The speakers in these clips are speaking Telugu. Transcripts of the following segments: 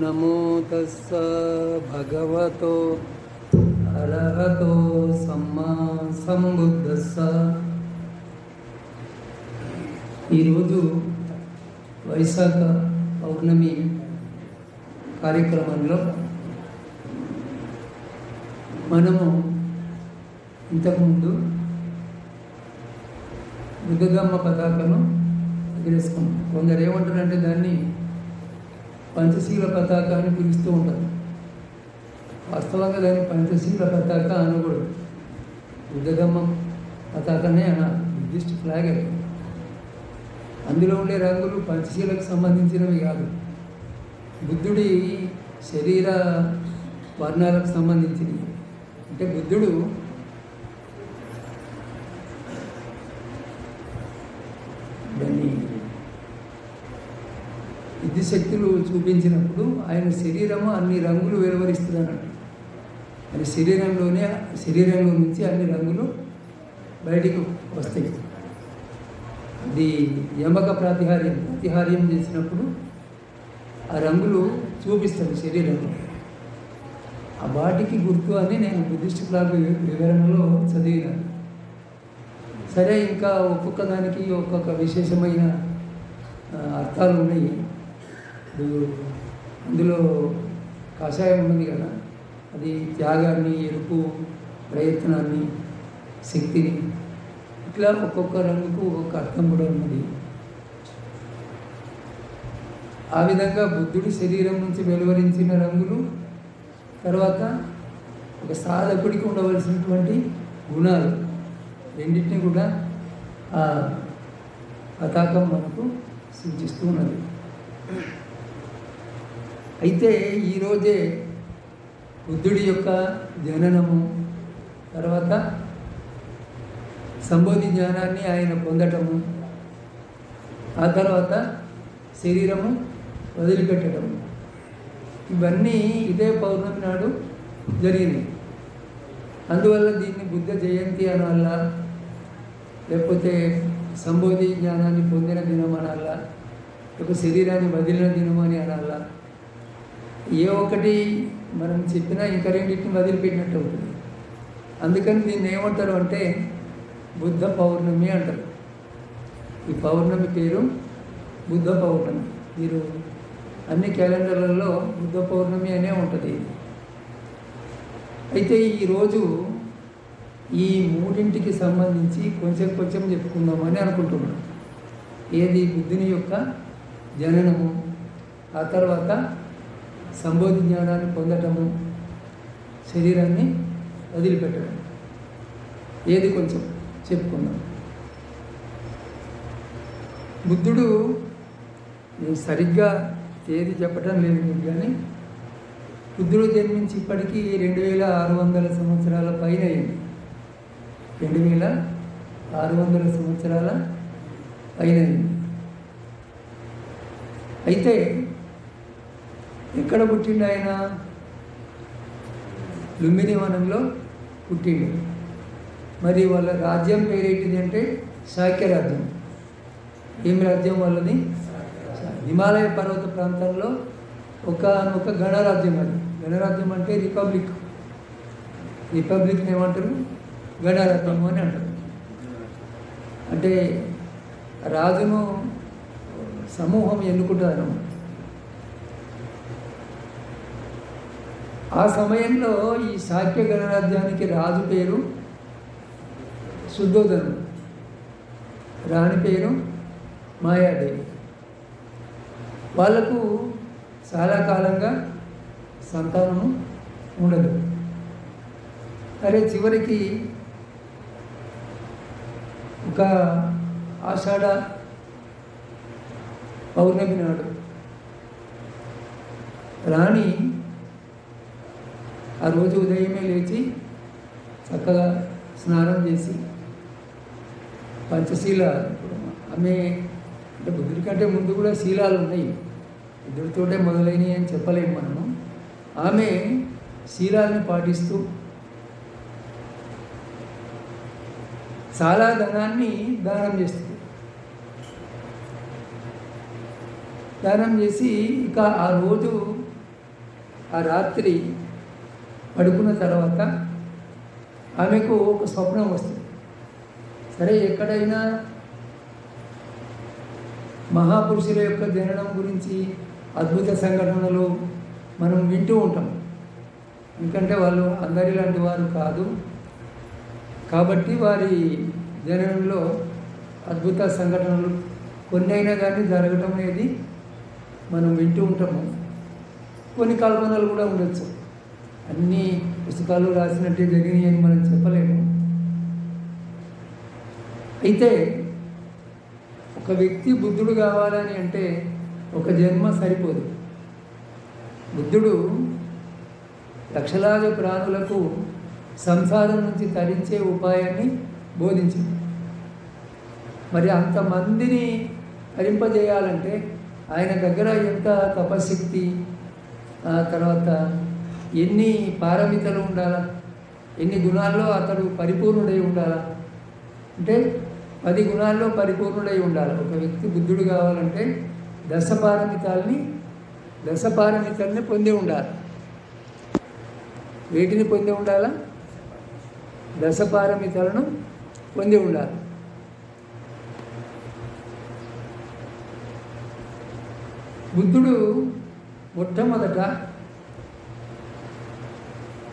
నమో తస్స భగవతో అర్హతో సమ్మా సంబుద్ధస్స. ఈరోజు వైశాఖ పౌర్ణమి కార్యక్రమంలో మనము ఇంతకుముందు బుద్ధగమ్మ పతాకను ఎగరేసుకున్నాం. కొందరు ఏమంటారంటే దాన్ని పంచశీల పతాక అని పిలుస్తూ ఉంటారు. వాస్తవంగా దాన్ని పంచశీల పతాక అనకూడదు, బుద్ధగమ్మ పతాకనే అనాలి. బుద్ధిస్ట్ ఫ్లాగ్ అది. అందులో ఉండే రంగులు పంచశీలకు సంబంధించినవి కాదు, బుద్ధుడి శరీర వర్ణాలకు సంబంధించినవి. అంటే బుద్ధుడు దాన్ని బుద్ధిశక్తులు చూపించినప్పుడు ఆయన శరీరము అన్ని రంగులు వెలువరిస్తుందన్నట్టు. ఆయన శరీరంలో నుంచి అన్ని రంగులు బయటికి వస్తాయి. అది యమక ప్రతిహార్యం చేసినప్పుడు ఆ రంగులు చూపిస్తాడు శరీరంలో. ఆ వాటికి గుర్తు అని నేను బుద్ధిస్ట్ క్లాబ్ వివరణలో చదివినాను. సరే, ఇంకా ఒక్కొక్క దానికి ఒక్కొక్క విశేషమైన అర్థాలు ఉన్నాయి. అందులో కాషాయం ఉన్నది కదా, అది త్యాగాన్ని, ఎరుపు ప్రయత్నాన్ని, శక్తిని, ఇట్లా ఒక్కొక్క రంగుకు ఒక్కొక్క అర్థం కూడా ఉన్నది. ఆ విధంగా బుద్ధుడి శరీరం నుంచి వెలువరించిన రంగులు, తర్వాత ఒక సాధకుడికి ఉండవలసినటువంటి గుణాలు, రెండింటినీ కూడా ఆ పతాకం మనకు సూచిస్తూ ఉన్నది. అయితే ఈరోజే బుద్ధుడి యొక్క జననము, తర్వాత సంబోధి జ్ఞానాన్ని ఆయన పొందటము, ఆ తర్వాత శరీరము వదిలిపెట్టడము, ఇవన్నీ ఇదే పౌర్ణమి నాడు జరిగినాయి. అందువల్ల దీన్ని బుద్ధ జయంతి అనాలా, లేకపోతే సంబోధి జ్ఞానాన్ని పొందిన దినం అనాలా, లేకపోతే శరీరాన్ని వదిలిన దినం అని అనాలా. ఏ ఒకటి మనం చెప్పినా ఇంకా రెండింటిని వదిలిపెట్టినట్టు అవుతుంది. అందుకని దీన్ని ఏమంటారు అంటే బుద్ధ పౌర్ణమి అంటారు. ఈ పౌర్ణమి పేరు బుద్ధ పౌర్ణమి. మీరు అన్ని క్యాలెండర్లలో బుద్ధ పౌర్ణమి అనే ఉంటుంది. అయితే ఈరోజు ఈ మూడింటికి సంబంధించి కొంచెం చెప్పుకుందామని అనుకుంటున్నాను. ఏది? బుద్ధుని యొక్క జననము, ఆ తర్వాత సంబోధి జ్ఞానాన్ని పొందటము, శరీరాన్ని వదిలిపెట్టడం. ఏది కొంచెం చెప్పుకుందాం. బుద్ధుడు, నేను సరిగ్గా తేదీ చెప్పటం లేదు మీకు, కానీ బుద్ధుడు జన్మించి ఇప్పటికీ 2600 సంవత్సరాల పైన అయింది. 2600 సంవత్సరాల పైన అయింది. అయితే ఎక్కడ పుట్టిండు ఆయన? లుంబిని వనంలో పుట్టిండు. మరి వాళ్ళ రాజ్యం పేరేంటిది అంటే శాక్య రాజ్యం. ఏం రాజ్యం వాళ్ళది? హిమాలయ పర్వత ప్రాంతంలో ఒక గణరాజ్యం. అది గణరాజ్యం అంటే రిపబ్లిక్ని ఏమంటారు? గణరాజ్యం అని అంటారు. అంటే రాజును సమూహం ఎన్నుకుంటారు. ఆ సమయంలో ఈ శాక్య గణరాజ్యానికి రాజు పేరు శుద్ధోదనుడు, రాణి పేరు మాయాదేవి. వాళ్లకు చాలా కాలంగా సంతానము ఉండదు. అరే, చివరికి ఒక ఆషాఢ పౌర్ణమి నాడు రాణి ఆ రోజు ఉదయమే లేచి చక్కగా స్నానం చేసి పంచశీల, ఆమె అంటే బుద్ధుడి కంటే ముందు కూడా శీలాలు ఉన్నాయి, బుద్ధుడితోటే మొదలైనవి అని చెప్పలేము మనము. ఆమె శీలాలను పాటిస్తూ చాలా ధనాన్ని దానం చేస్తుంది. దానం చేసి ఇక ఆ రోజు ఆ రాత్రి పడుకున్న తర్వాత ఆమెకు ఒక స్వప్నం వస్తుంది. సరే, ఎక్కడైనా మహాపురుషుల యొక్క జననం గురించి అద్భుత సంఘటనలు మనం వింటూ ఉంటాం. ఎందుకంటే వాళ్ళు అందరిలాంటి వారు కాదు కాబట్టి వారి జననంలో అద్భుత సంఘటనలు కొన్ని అయినా కానీ జరగటం అనేది మనం వింటూ ఉంటాము. కొన్ని కల్పనలు కూడా ఉండొచ్చు. అన్ని పుస్తకాలు రాసినట్టే జరిగినాయి అని మనం చెప్పలేము. అయితే ఒక వ్యక్తి బుద్ధుడు కావాలని అంటే ఒక జన్మ సరిపోదు. బుద్ధుడు లక్షలాది ప్రాణులకు సంసారం నుంచి తరించే ఉపాయాన్ని బోధించింది. మరి అంతమందిని తరింపజేయాలంటే ఆయన దగ్గర ఎంత తపశక్తి, తర్వాత ఎన్ని పారమితలు ఉండాలా, ఎన్ని గుణాల్లో అతడు పరిపూర్ణుడై ఉండాలా అంటే 10 గుణాల్లో పరిపూర్ణుడై ఉండాలి. ఒక వ్యక్తి బుద్ధుడు కావాలంటే దశపారమితల్ని పొంది ఉండాలి. వేటిని పొంది ఉండాలా? దశపారమితలను పొంది ఉండాలి. బుద్ధుడు మొట్టమొదట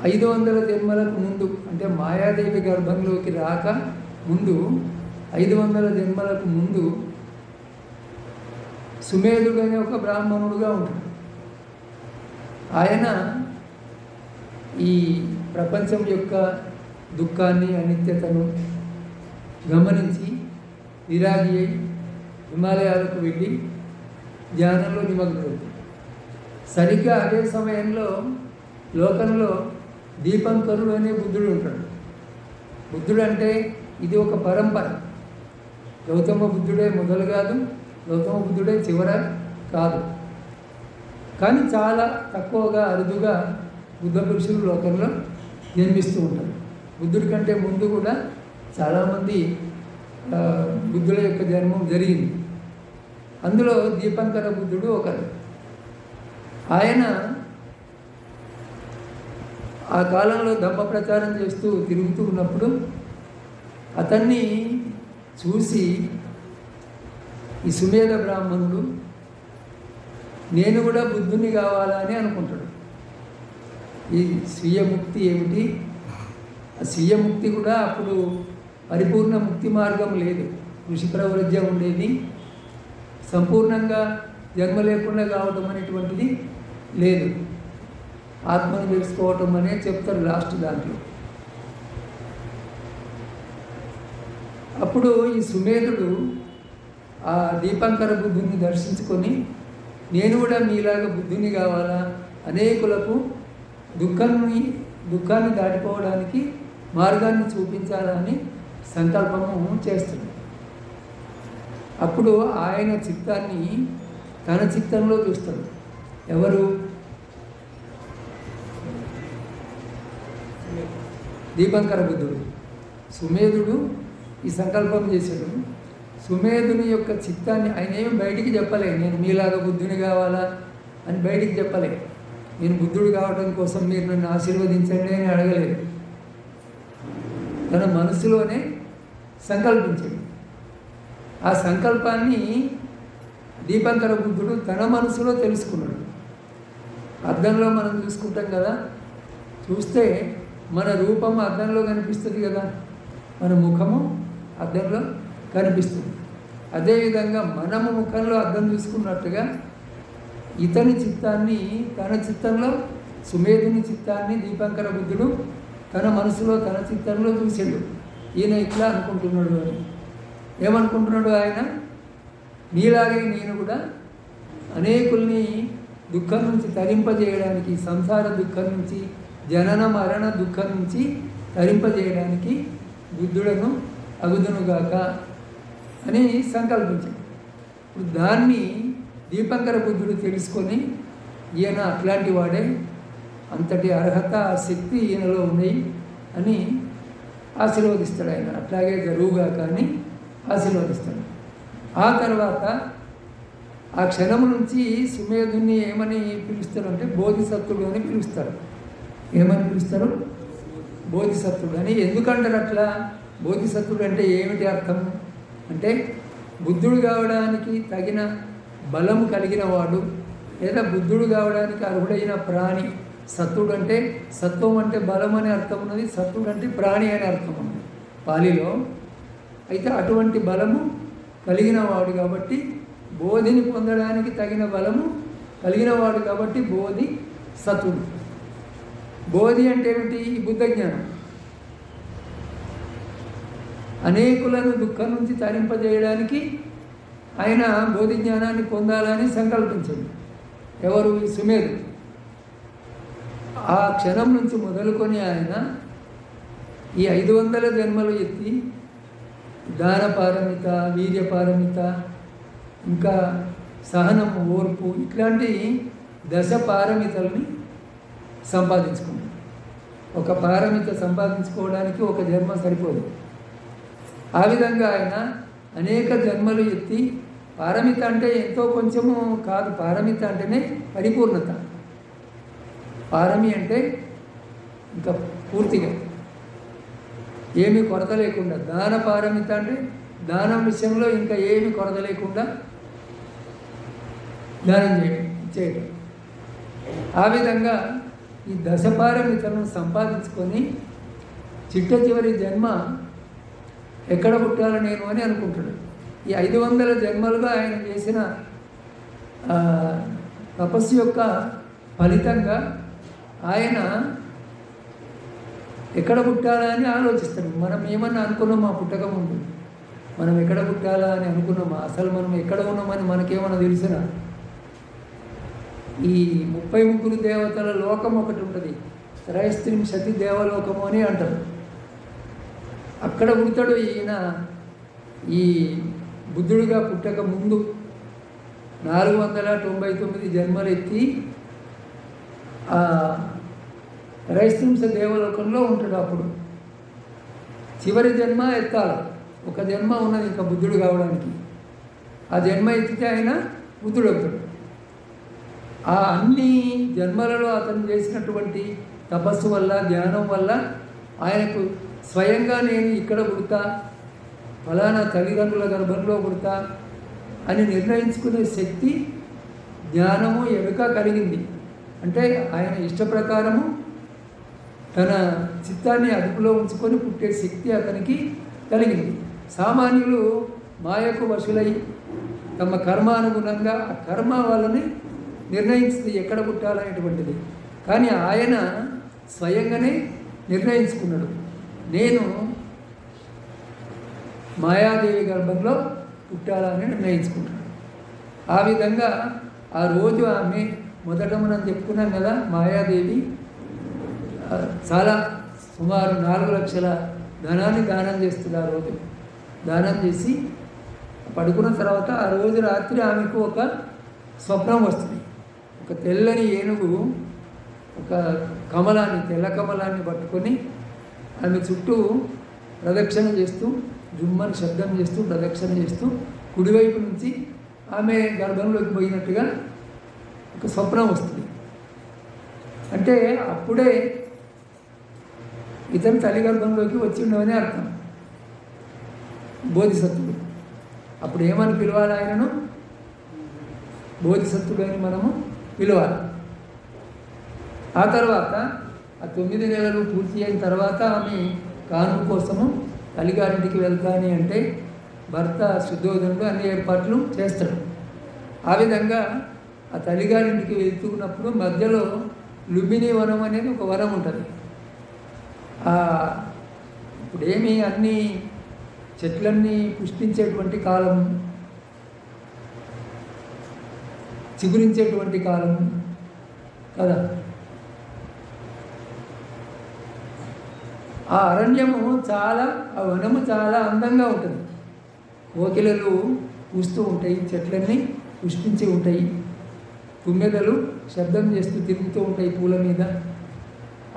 500 జన్మలకు ముందు, అంటే మాయాదేవి గర్భంలోకి రాక ముందు 500 జన్మలకు ముందు సుమేధుడు అనే ఒక బ్రాహ్మణుడుగా ఉంటాడు. ఆయన ఈ ప్రపంచం యొక్క దుఃఖాన్ని, అనిత్యతను గమనించి విరాగి అయి హిమాలయాలకు వెళ్ళి ధ్యానంలో నిమగ్నమవుతాడు. సరిగ్గా అదే సమయంలో లోకంలో దీపంకరుడు అనే బుద్ధుడు ఉంటాడు. బుద్ధుడు అంటే ఇది ఒక పరంపర. గౌతమ బుద్ధుడే మొదలు కాదు, గౌతమ బుద్ధుడే చివర కాదు. కానీ చాలా తక్కువగా, అరుదుగా బుద్ధ పురుషులు లోకంలో జన్మిస్తూ ఉంటారు. బుద్ధుడి కంటే ముందు కూడా చాలామంది బుద్ధుల యొక్క జన్మం జరిగింది. అందులో దీపంకర బుద్ధుడు ఒకరు. ఆయన ఆ కాలంలో ధమ్మ ప్రచారం చేస్తూ తిరుగుతూ ఉన్నప్పుడు అతన్ని చూసి ఈ సుమేధ బ్రాహ్మణుడు నేను కూడా బుద్ధుని కావాలని అనుకుంటాడు. ఈ స్వీయ ముక్తి ఏమిటి? ఆ స్వీయ ముక్తి కూడా అప్పుడు పరిపూర్ణ ముక్తి మార్గం లేదు. ఋషి ప్రవృత్యం ఉండేది. సంపూర్ణంగా జన్మ లేకుండా కావటం అనేటువంటిది లేదు. ఆత్మను తెలుసుకోవటం అనే చెప్తారు లాస్ట్ దాంట్లో. అప్పుడు ఈ సుమేధుడు ఆ దీపంకర బుద్ధుని దర్శించుకొని నేను కూడా మీలాగా బుద్ధుని కావాలా, అనేకులకు దుఃఖాన్ని దాటిపోవడానికి మార్గాన్ని చూపించాలని సంకల్పము చేస్తున్నాడు. అప్పుడు ఆయన చిత్తాన్ని తన చిత్తంలో చూస్తాడు. ఎవరు? దీపంకర బుద్ధుడు. సుమేధుడు ఈ సంకల్పం చేశాడు. సుమేధుని యొక్క చిత్తాన్ని ఆయన ఏమి బయటికి చెప్పలే, నేను మీలాగా బుద్ధుని కావాలా అని బయటికి చెప్పలే. నేను బుద్ధుడు కావడం కోసం మీరు నన్ను ఆశీర్వదించండి అని అడగలేదు. తన మనసులోనే సంకల్పించాడు. ఆ సంకల్పాన్ని దీపంకర బుద్ధుడు తన మనసులో తెలుసుకున్నాడు. అద్దంలో మనం చూసుకుంటాం కదా, చూస్తే మన రూపం అద్దంలో కనిపిస్తుంది కదా, మన ముఖము అద్దంలో కనిపిస్తుంది. అదేవిధంగా మనము ముఖంలో అద్దం చూసుకున్నట్టుగా ఇతని చిత్తాన్ని తన చిత్తంలో, సుమేధుని చిత్తాన్ని దీపంకర బుద్ధుడు తన మనసులో, తన చిత్తంలో చూసాడు. ఈయన ఇట్లా అనుకుంటున్నాడు అని. ఏమనుకుంటున్నాడు ఆయన? నీలాగే నేను కూడా అనేకుల్ని దుఃఖం నుంచి తరింపజేయడానికి, సంసార దుఃఖం నుంచి, జనన మరణ దుఃఖం నుంచి తరింపజేయడానికి బుద్ధుడను అగుదునుగాక అని సంకల్పించాడు. ఇప్పుడు దాన్ని దీపంకర బుద్ధుడు తెలుసుకొని ఈయన అట్లాంటి వాడే, అంతటి అర్హత, శక్తి ఈయనలో ఉన్నాయి అని ఆశీర్వదిస్తాడు. ఆయన అట్లాగే జరుగుగాక అని ఆశీర్వదిస్తాడు. ఆ తర్వాత ఆ క్షణం నుంచి సుమేధుని ఏమని పిలుస్తారు అంటే బోధిసత్వుడు అని పిలుస్తారు. ఏమని పిలుస్తారు? బోధిసత్వుడు అని. ఎందుకంటారు అట్లా? బోధిసత్వుడు అంటే ఏమిటి అర్థం అంటే బుద్ధుడు కావడానికి తగిన బలము కలిగిన వాడు, లేదా బుద్ధుడు కావడానికి అర్హుడైన ప్రాణి. సత్తుడు అంటే సత్వం అంటే బలం అనే అర్థం ఉన్నది, సత్తుడు అంటే ప్రాణి అనే అర్థం ఉన్నది పాలిలో. అయితే అటువంటి బలము కలిగిన వాడు కాబట్టి, బోధిని పొందడానికి తగిన బలము కలిగిన వాడు కాబట్టి బోధి సత్తుడు. బోధి అంటే ఏమిటి? బుద్ధ జ్ఞానం. అనేకులను దుఃఖం నుంచి తరింపజేయడానికి ఆయన బోధి జ్ఞానాన్ని పొందాలని సంకల్పించాడు. ఎవరు? ఈ సుమేధుడు. ఆ క్షణం నుంచి మొదలుకొని ఆయన ఈ 500 జన్మలు ఎత్తి దానపారమిత, వీర్యపారమిత, ఇంకా సహనం, ఓర్పు, ఇట్లాంటి దశ పారమితల్ని సంపాదించుకున్నాడు. ఒక పారమిత సంపాదించుకోవడానికి ఒక జన్మ సరిపోదు. ఆ విధంగా ఆయన అనేక జన్మలు ఎత్తి, పారమిత అంటే ఎంతో కొంచెము కాదు, పారమిత అంటేనే పరిపూర్ణత. పారమి అంటే ఇంకా పూర్తిగా ఏమీ కొరత లేకుండా. దాన పారమిత అంటే దానం విషయంలో ఇంకా ఏమీ కొరత లేకుండా దానం చేయడం. ఆ విధంగా ఈ దశపారమితలను సంపాదించుకొని చిట్ట చివరి జన్మ ఎక్కడ పుట్టాలి నేను అని అనుకుంటాడు. ఈ 500 జన్మలుగా ఆయన చేసిన తపస్సు యొక్క ఫలితంగా ఆయన ఎక్కడ పుట్టాలా అని ఆలోచిస్తాడు. మనం ఏమన్నా అనుకున్నామా పుట్టక ముందు? మనం ఎక్కడ పుట్టాలా అని అనుకున్నామా? అసలు మనం ఎక్కడ ఉన్నామని మనకేమన్నా తెలిసినా? ఈ 33 దేవతల లోకం ఒకటి ఉంటుంది, త్రైస్త్రింశతి దేవలోకము అని అంటారు. అక్కడ పుడతాడు ఈయన. ఈ బుద్ధుడిగా పుట్టక ముందు 499 జన్మలు ఎత్తి త్రైస్త్రింశ దేవలోకంలో ఉంటాడు. అప్పుడు చివరి జన్మ ఎత్తాలి. ఒక జన్మ ఉన్నది ఇంకా బుద్ధుడు కావడానికి. ఆ జన్మ ఎత్తితే ఆయన బుద్ధుడు అవుతాడు. ఆ అన్ని జన్మలలో అతను చేసినటువంటి తపస్సు వల్ల, ధ్యానం వల్ల ఆయనకు స్వయంగా నేను ఇక్కడ పుడతా, ఫలానా తల్లిదండ్రుల గర్భంలో పుడతా అని నిర్ణయించుకునే శక్తి, జ్ఞానము, ఎరుక కలిగింది. అంటే ఆయన ఇష్ట ప్రకారము తన చిత్తాన్ని అదుపులో ఉంచుకొని పుట్టే శక్తి అతనికి కలిగింది. సామాన్యులు మాయకు వశులై తమ కర్మానుగుణంగా ఆ కర్మ వాళ్ళని నిర్ణయిస్తుంది ఎక్కడ పుట్టాలనేటువంటిది. కానీ ఆయన స్వయంగానే నిర్ణయించుకున్నాడు, నేను మాయాదేవి గర్భంలో పుట్టాలని నిర్ణయించుకుంటాడు. ఆ విధంగా ఆ రోజు ఆమె మొదట మనం చెప్పుకున్నాం కదా, మాయాదేవి చాలా సుమారు 4 లక్షల ధనాన్ని దానం చేస్తుంది. ఆ రోజు దానం చేసి పడుకున్న తర్వాత ఆ రోజు రాత్రి ఆమెకు ఒక స్వప్నం వస్తుంది. ఒక తెల్లని ఏనుగు ఒక కమలాన్ని, తెల్ల కమలాన్ని పట్టుకొని ఆమె చుట్టూ ప్రదక్షిణ చేస్తూ, జుమ్మని శబ్దం చేస్తూ ప్రదక్షిణ చేస్తూ కుడివైపు నుంచి ఆమె గర్భంలోకి పోయినట్టుగా ఒక స్వప్నం వస్తుంది. అంటే అప్పుడే ఇతను తల్లి గర్భంలోకి వచ్చి ఉండవని అర్థం. బోధిసత్వుడు. అప్పుడు ఏమని పిలవాలి ఆయనను? బోధిసత్వుడు అని మనము పిలవాలి. ఆ తర్వాత ఆ 9 నెలలు పూర్తి అయిన తర్వాత ఆమె కాను కోసము తల్లిగారింటికి వెళ్తాని అంటే భర్త శుద్ధోదనుడు అన్ని ఏర్పాట్లు చేస్తాడు. ఆ విధంగా ఆ తల్లిగారింటికి వెళ్తున్నప్పుడు మధ్యలో లుంబిని వనం అనేది ఒక వనం ఉంటుంది. ఇప్పుడేమి అన్ని చెట్లన్నీ పుష్పించేటువంటి కాలం, చిగురించేటువంటి కాలం కదా. ఆ అరణ్యము చాలా, ఆ వనము చాలా అందంగా ఉంటుంది. కోకిలలు పూస్తూ ఉంటాయి, చెట్లన్నీ పుష్పించి ఉంటాయి, తుమ్మెదలు శబ్దం చేస్తూ తిరుగుతూ ఉంటాయి పూల మీద.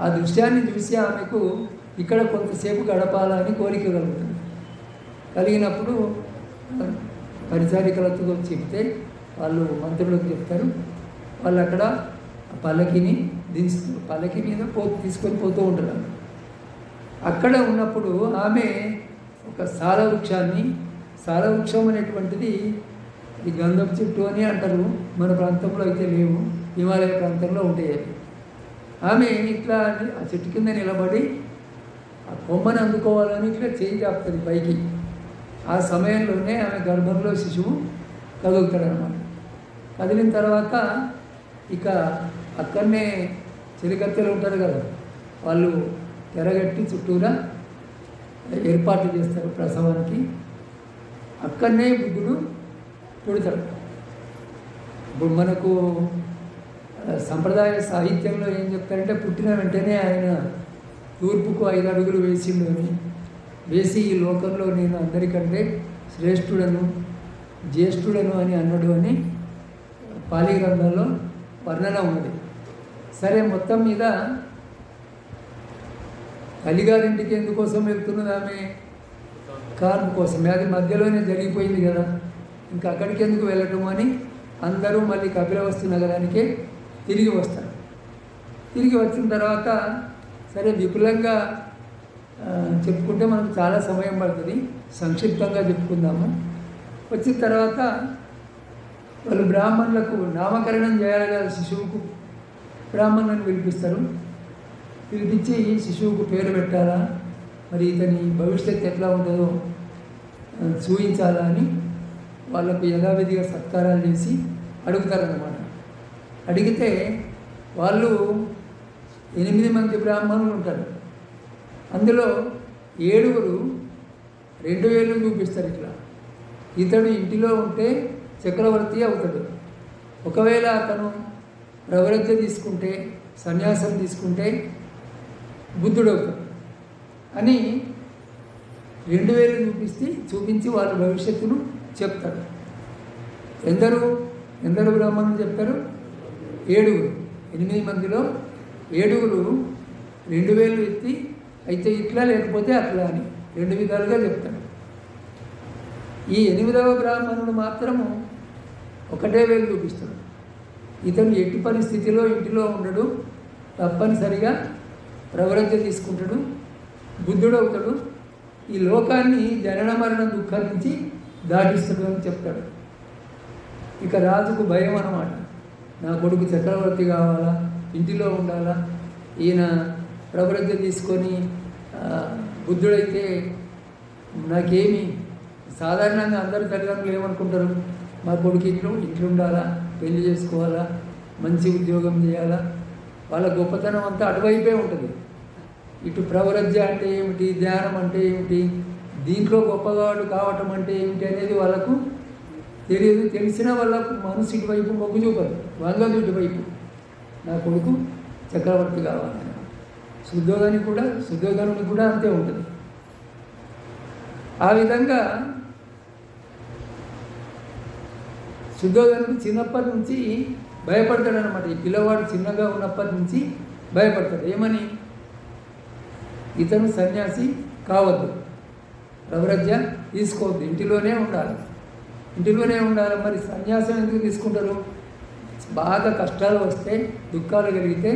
ఆ దృశ్యాన్ని చూసి ఆమెకు ఇక్కడ కొంతసేపు గడపాలని కోరిక కలుగుతుంది. కలిగినప్పుడు పరిచారికలతో చెప్తే వాళ్ళు మంత్రులకు చెప్తారు. వాళ్ళు అక్కడ పల్లకిని దించుతారు, పల్లకి మీద తీసుకొని పోతూ ఉంటారు. అక్కడ ఉన్నప్పుడు ఆమె ఒక సాలవృక్షం అనేటువంటిది ఈ గంధపు చెట్టు అని అంటారు, మన ప్రాంతంలో అయితే లేవు, హిమాలయ ప్రాంతంలో ఉంటాయి. ఆమె ఇట్లా ఆ చెట్టు కింద నిలబడి ఆ కొమ్మని అందుకోవాలని ఇట్లా చేయి చాపుతుంది పైకి. ఆ సమయంలోనే ఆమె గర్భంలో శిశువు కదులుతాడనమాట. కదిలిన తర్వాత ఇక అక్కడనే చెలికత్తెలు ఉంటారు కదా, వాళ్ళు తెరగట్టి చుట్టూరా ఏర్పాట్లు చేస్తారు ప్రసవానికి. అక్కడనే బుద్ధుడు పుడతాడు. ఇప్పుడు మనకు సంప్రదాయ సాహిత్యంలో ఏం చెప్తారంటే పుట్టిన వెంటనే ఆయన తూర్పుకు 5 అడుగులు వేసిండు అని, వేసి ఈ లోకంలో నేను అందరికంటే శ్రేష్ఠుడను జ్యేష్ఠుడను అని అన్నాడు అని పాలి గ్రంథంలో వర్ణన ఉన్నది. సరే, మొత్తం మీద తల్లిగారింటికి ఎందుకోసం వెళ్తున్నది ఆమె? కాన్పు కోసమే. అది మధ్యలోనే జరిగిపోయింది కదా, ఇంకా అక్కడికి ఎందుకు వెళ్ళటం అని అందరూ మళ్ళీ కపిలవస్తు నగరానికే తిరిగి వస్తారు. తిరిగి వచ్చిన తర్వాత సరే విపులంగా చెప్పుకుంటే మనకు చాలా సమయం పడుతుంది, సంక్షిప్తంగా చెప్పుకుందాము. వచ్చిన తర్వాత వాళ్ళు బ్రాహ్మణులకు నామకరణం చేయాలి కదా, శిశువుకు బ్రాహ్మణులను పిలిపిస్తారు. పిలిపించి శిశువుకు పేరు పెట్టాలా, మరి ఇతని భవిష్యత్తు ఎట్లా ఉంటుందో చూపించాలా అని వాళ్ళకు యథావిధిగా సత్కారాలు చేసి అడుగుతారన్నమాట. అడిగితే వాళ్ళు 8 మంది బ్రాహ్మణులు ఉంటారు. అందులో 7 2 వేలు చూపిస్తారు. ఇట్లా ఇతడు ఇంటిలో ఉంటే చక్రవర్తి అవుతాడు, ఒకవేళ అతను ప్రవృత్తి తీసుకుంటే సన్యాసం తీసుకుంటే బుద్ధుడు అవుతాడు అని 2 వేలు చూపించి వాళ్ళ భవిష్యత్తును చెప్తాడు. ఎందరు బ్రాహ్మణులు చెప్తారు? 7. 8 మందిలో 7 2 వేలు ఎత్తి అయితే ఇట్లా లేకపోతే అట్లా అని 2 విధాలుగా చెప్తాడు. ఈ 8వ బ్రాహ్మణుడు మాత్రము 1 వేలు చూపిస్తాడు. ఇతను ఎట్టి పరిస్థితిలో ఇంటిలో ఉండడు, తప్పనిసరిగా ప్రవృత్తి తీసుకుంటాడు, బుద్ధుడు అవుతాడు, ఈ లోకాన్ని జనన మరణ దుఃఖం నుంచి దాటిస్తాడు అని చెప్తాడు. ఇక రాజుకు భయం అన్నమాట. నా కొడుకు చక్రవర్తి కావాలా, ఇంటిలో ఉండాలా, ఈయన ప్రవృత్తి తీసుకొని బుద్ధుడైతే నాకేమి, సాధారణంగా అందరు తల్లిదండ్రులు ఏమనుకుంటారు, మా కొడుకు ఇంట్లో ఉండాలా, పెళ్లి చేసుకోవాలా, మంచి ఉద్యోగం చేయాలా, వాళ్ళ గొప్పతనం అంతా అటువైపే ఉంటుంది. ఇటు ప్రవృత్తి అంటే ఏమిటి, ధ్యానం అంటే ఏమిటి, దీంట్లో గొప్పవాడు కావటం అంటే ఏమిటి అనేది వాళ్ళకు తెలియదు. తెలిసిన వాళ్ళకు మనసు ఇటువైపు మొగ్గు చూపరు, వాళ్ళది ఇటువైపు నా కొడుకు చక్రవర్తి కావాలని. శుద్ధోధనునికి కూడా అంతే ఉంటుంది. ఆ విధంగా శుద్ధోధనుడు చిన్నప్పటి నుంచి భయపడతాడు అనమాట. ఈ పిల్లవాడు చిన్నగా ఉన్నప్పటి నుంచి భయపడతాడు. ఏమని? ఇతను సన్యాసి కావద్దు, ప్రవ్రజ్య తీసుకోవద్దు, ఇంటిలోనే ఉండాలి. మరి సన్యాసం ఎందుకు తీసుకుంటారు? బాగా కష్టాలు వస్తే, దుఃఖాలు కలిగితే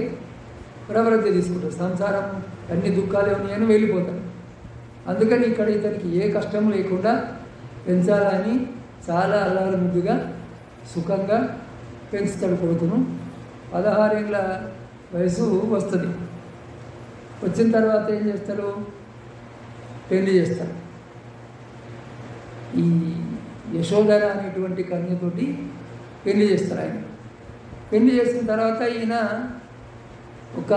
ప్రవృత్తి తీసుకుంటారు. సంసారం అన్ని దుఃఖాలే ఉన్నాయని వెళ్ళిపోతారు. అందుకని ఇక్కడ ఇతనికి ఏ కష్టం లేకుండా పెంచాలని చాలా అల్లారు ముద్దుగా సుఖంగా పెంచుతాడు కొడుకును. 16 ఏళ్ళ వయసు వస్తుంది. వచ్చిన తర్వాత ఏం చేస్తారు? పెళ్లి చేస్తారు. ఈ యశోధర అనేటువంటి కన్యతోటి పెళ్లి చేస్తారు. ఆయన పెళ్లి చేసిన తర్వాత ఈయన ఒక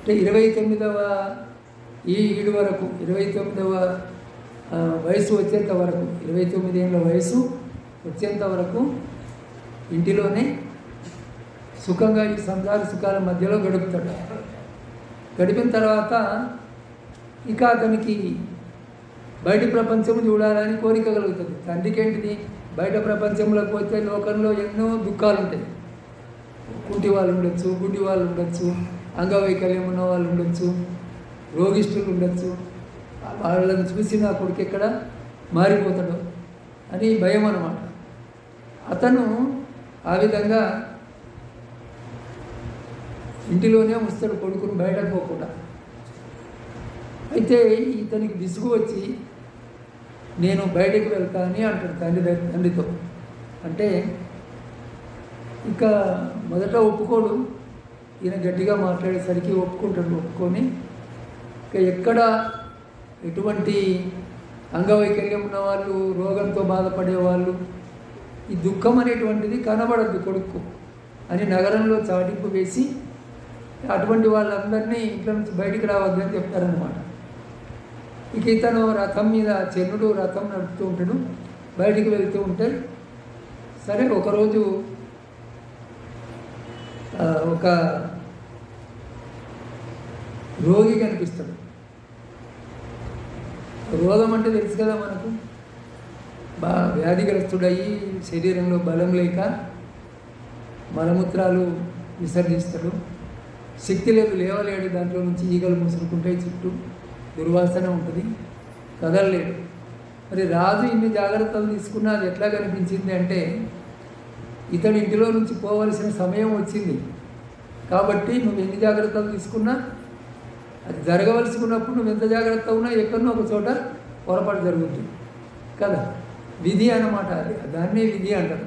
29వ ఈడు వరకు, 29వ వయసు వచ్చేంత వరకు, 29 ఏళ్ళ వయసు వచ్చేంత వరకు ఇంటిలోనే సుఖంగా ఈ సంసార సుఖాల మధ్యలో గడుపుతాడు. గడిపిన తర్వాత ఇక అతనికి బయట ప్రపంచం చూడాలని కోరిక కలుగుతుంది. తండ్రికి ఏంటిది? బయట ప్రపంచంలోకి పోతే లోకంలో ఎన్నో దుఃఖాలు ఉంటాయి. కుంటి వాళ్ళు ఉండొచ్చు, గుడ్డి వాళ్ళు ఉండొచ్చు, అంగవైకల్యం ఉన్న వాళ్ళు ఉండొచ్చు, రోగిష్ఠులు ఉండొచ్చు. వాళ్ళని చూసి నా కొడుకు ఎక్కడ మారిపోతాడు అని భయం అన్నమాట. అతను ఆ విధంగా ఇంటిలోనే ఉంచుతాడు కొడుకుని బయటకు పోకుండా. అయితే ఇతనికి విసుగు వచ్చి నేను బయటకు వెళ్తా అని అంటాడు తండ్రితో. అంటే ఇక మొదట ఒప్పుకోడు, ఈయన గట్టిగా మాట్లాడేసరికి ఒప్పుకుంటాడు. ఒప్పుకొని ఇక ఎక్కడ ఎటువంటి అంగవైకల్యం ఉన్నవాళ్ళు, రోగంతో బాధపడేవాళ్ళు, ఈ దుఃఖం అనేటువంటిది కనబడద్దు కొడుకు అని నగరంలో చాటింపు వేసి అటువంటి వాళ్ళందరినీ ఇంట్లో నుంచి బయటికి రావద్దు అని చెప్తారనమాట. ఇక ఇతను రథం మీద, చెన్నుడు రథం నడుపుతూ ఉంటాడు, బయటికి వెళ్తూ ఉంటే సరే ఒకరోజు ఒక రోగి కనిపిస్తాడు. రోగం అంటే తెలుసు కదా మనకు, వ్యాధిగ్రస్తుడయ్యి శరీరంలో బలం లేక మలమూత్రాలు విసర్జిస్తాడు, శక్తి లేదు, లేవలేడు, దాంట్లో నుంచి ఈగలు ముసురుకుంటాయి, చుట్టూ దుర్వాసన ఉంటుంది, కదలలేడు. మరి రాజు ఇన్ని జాగ్రత్తలు తీసుకున్నా అది ఎట్లా కనిపించింది అంటే ఇతడి ఇంటిలో నుంచి పోవలసిన సమయం వచ్చింది కాబట్టి నువ్వు ఎన్ని జాగ్రత్తలు తీసుకున్నా అది జరగవలసి ఉన్నప్పుడు నువ్వు ఎంత జాగ్రత్త ఉన్నా ఎక్కడో ఒక చోట పొరపాటు జరుగుతుంది కదా, విధి అన్నమాట. అది దాన్నే విధి అంటారు.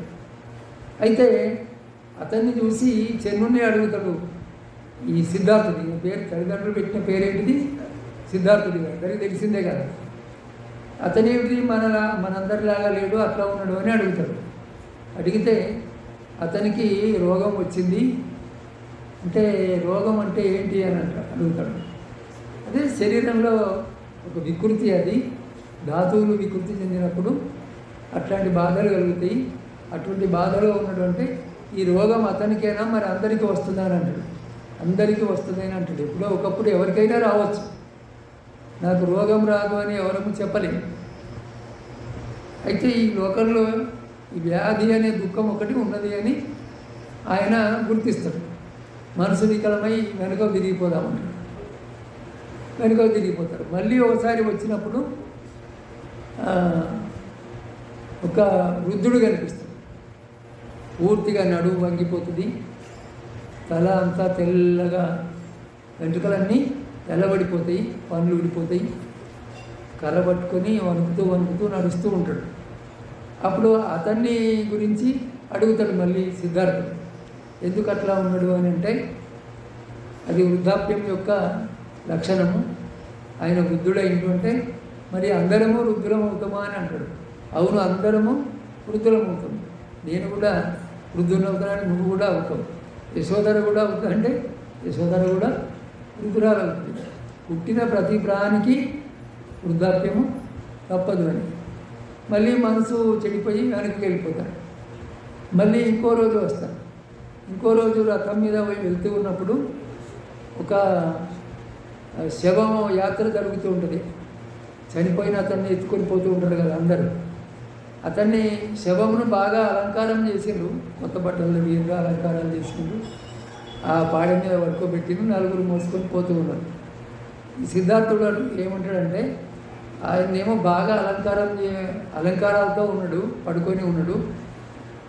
అయితే అతన్ని చూసి చెన్నుని అడుగుతాడు, ఈ సిద్ధార్థుడి పేరు, తల్లిదండ్రులు పెట్టిన పేరేంటిది, సిద్ధార్థుడి గారు, అందరికీ తెలిసిందే కదా. అతనేమిటి మనందరిలాగా లేడు, అట్లా ఉన్నాడు అని అడుగుతాడు. అడిగితే అతనికి రోగం వచ్చింది అంటే, రోగం అంటే ఏంటి అని అడుగుతాడు. అదే శరీరంలో ఒక వికృతి, అది ధాతువులు వికృతి చెందినప్పుడు అట్లాంటి బాధలు కలుగుతాయి. అటువంటి బాధలో ఉన్నాడు అంటే ఈ రోగం అతనికైనా మరి అందరికీ వస్తుందని అంటాడు. అందరికీ వస్తుందని అంటాడు. ఎప్పుడో ఒకప్పుడు ఎవరికైనా రావచ్చు, నాకు రోగం రాదు అని ఎవరము చెప్పలేము. అయితే ఈ లోకంలో ఈ వ్యాధి అనే దుఃఖం ఒకటి ఉన్నది అని ఆయన గుర్తిస్తాడు. మనసు వికలమై వెనుక తిరిగిపోదామంటాడు, వెనుక తిరిగిపోతారు. మళ్ళీ ఒకసారి వచ్చినప్పుడు ఒక వృద్ధుడు కనిపిస్తాడు. పూర్తిగా నడుము వంగిపోతుంది, తల అంతా తెల్లగా, వెంట్రుకలన్నీ తెల్లబడిపోతాయి, పనులు ఊడిపోతాయి, కర్ర పట్టుకొని వణుకుతూ వణుకుతూ నడుస్తూ ఉంటాడు. అప్పుడు అతన్ని గురించి అడుగుతాడు మళ్ళీ సిద్ధార్థుడు, ఎందుకు అట్లా ఉన్నాడు అని అంటే అది వృద్ధాప్యం యొక్క లక్షణము. ఆయన వృద్ధుడైంటుంటే మరి అందరము వృద్ధులం అవుతామా అని అంటాడు. అవును, అందరము వృద్ధులం అవుతాం, నేను కూడా వృద్ధులు అవుతానని నువ్వు కూడా అవుతావు, యశోధర కూడా అవుతా అంటే యశోధర కూడా వృద్ధురాలు అవుతుంది. పుట్టిన ప్రతి ప్రాణికి వృద్ధాప్యము తప్పదు అని. మళ్ళీ మనసు చెడిపోయి వెనక్కి వెళ్ళిపోతాడు. మళ్ళీ ఇంకో రోజు వస్తాడు. ఇంకో రోజు రథం మీద వెళ్తూ ఉన్నప్పుడు ఒక శవం యాత్ర జరుగుతూ ఉంటుంది. చనిపోయిన అతన్ని ఎత్తుకొని పోతూ ఉంటారు కదా అందరూ. అతన్ని శవమును బాగా అలంకారం చేసిండ్రు, కొత్త బట్టలు వీరుగా అలంకారాలు చేసిండ్రు, ఆ పాడ మీద పడుకోబెట్టిండ్రు, నలుగురు మోసుకొని పోతూ ఉన్నారు. ఈ సిద్ధార్థుడు ఏమంటాడంటే ఆయనేమో బాగా అలంకారాలతో ఉన్నాడు, పడుకొని ఉన్నాడు,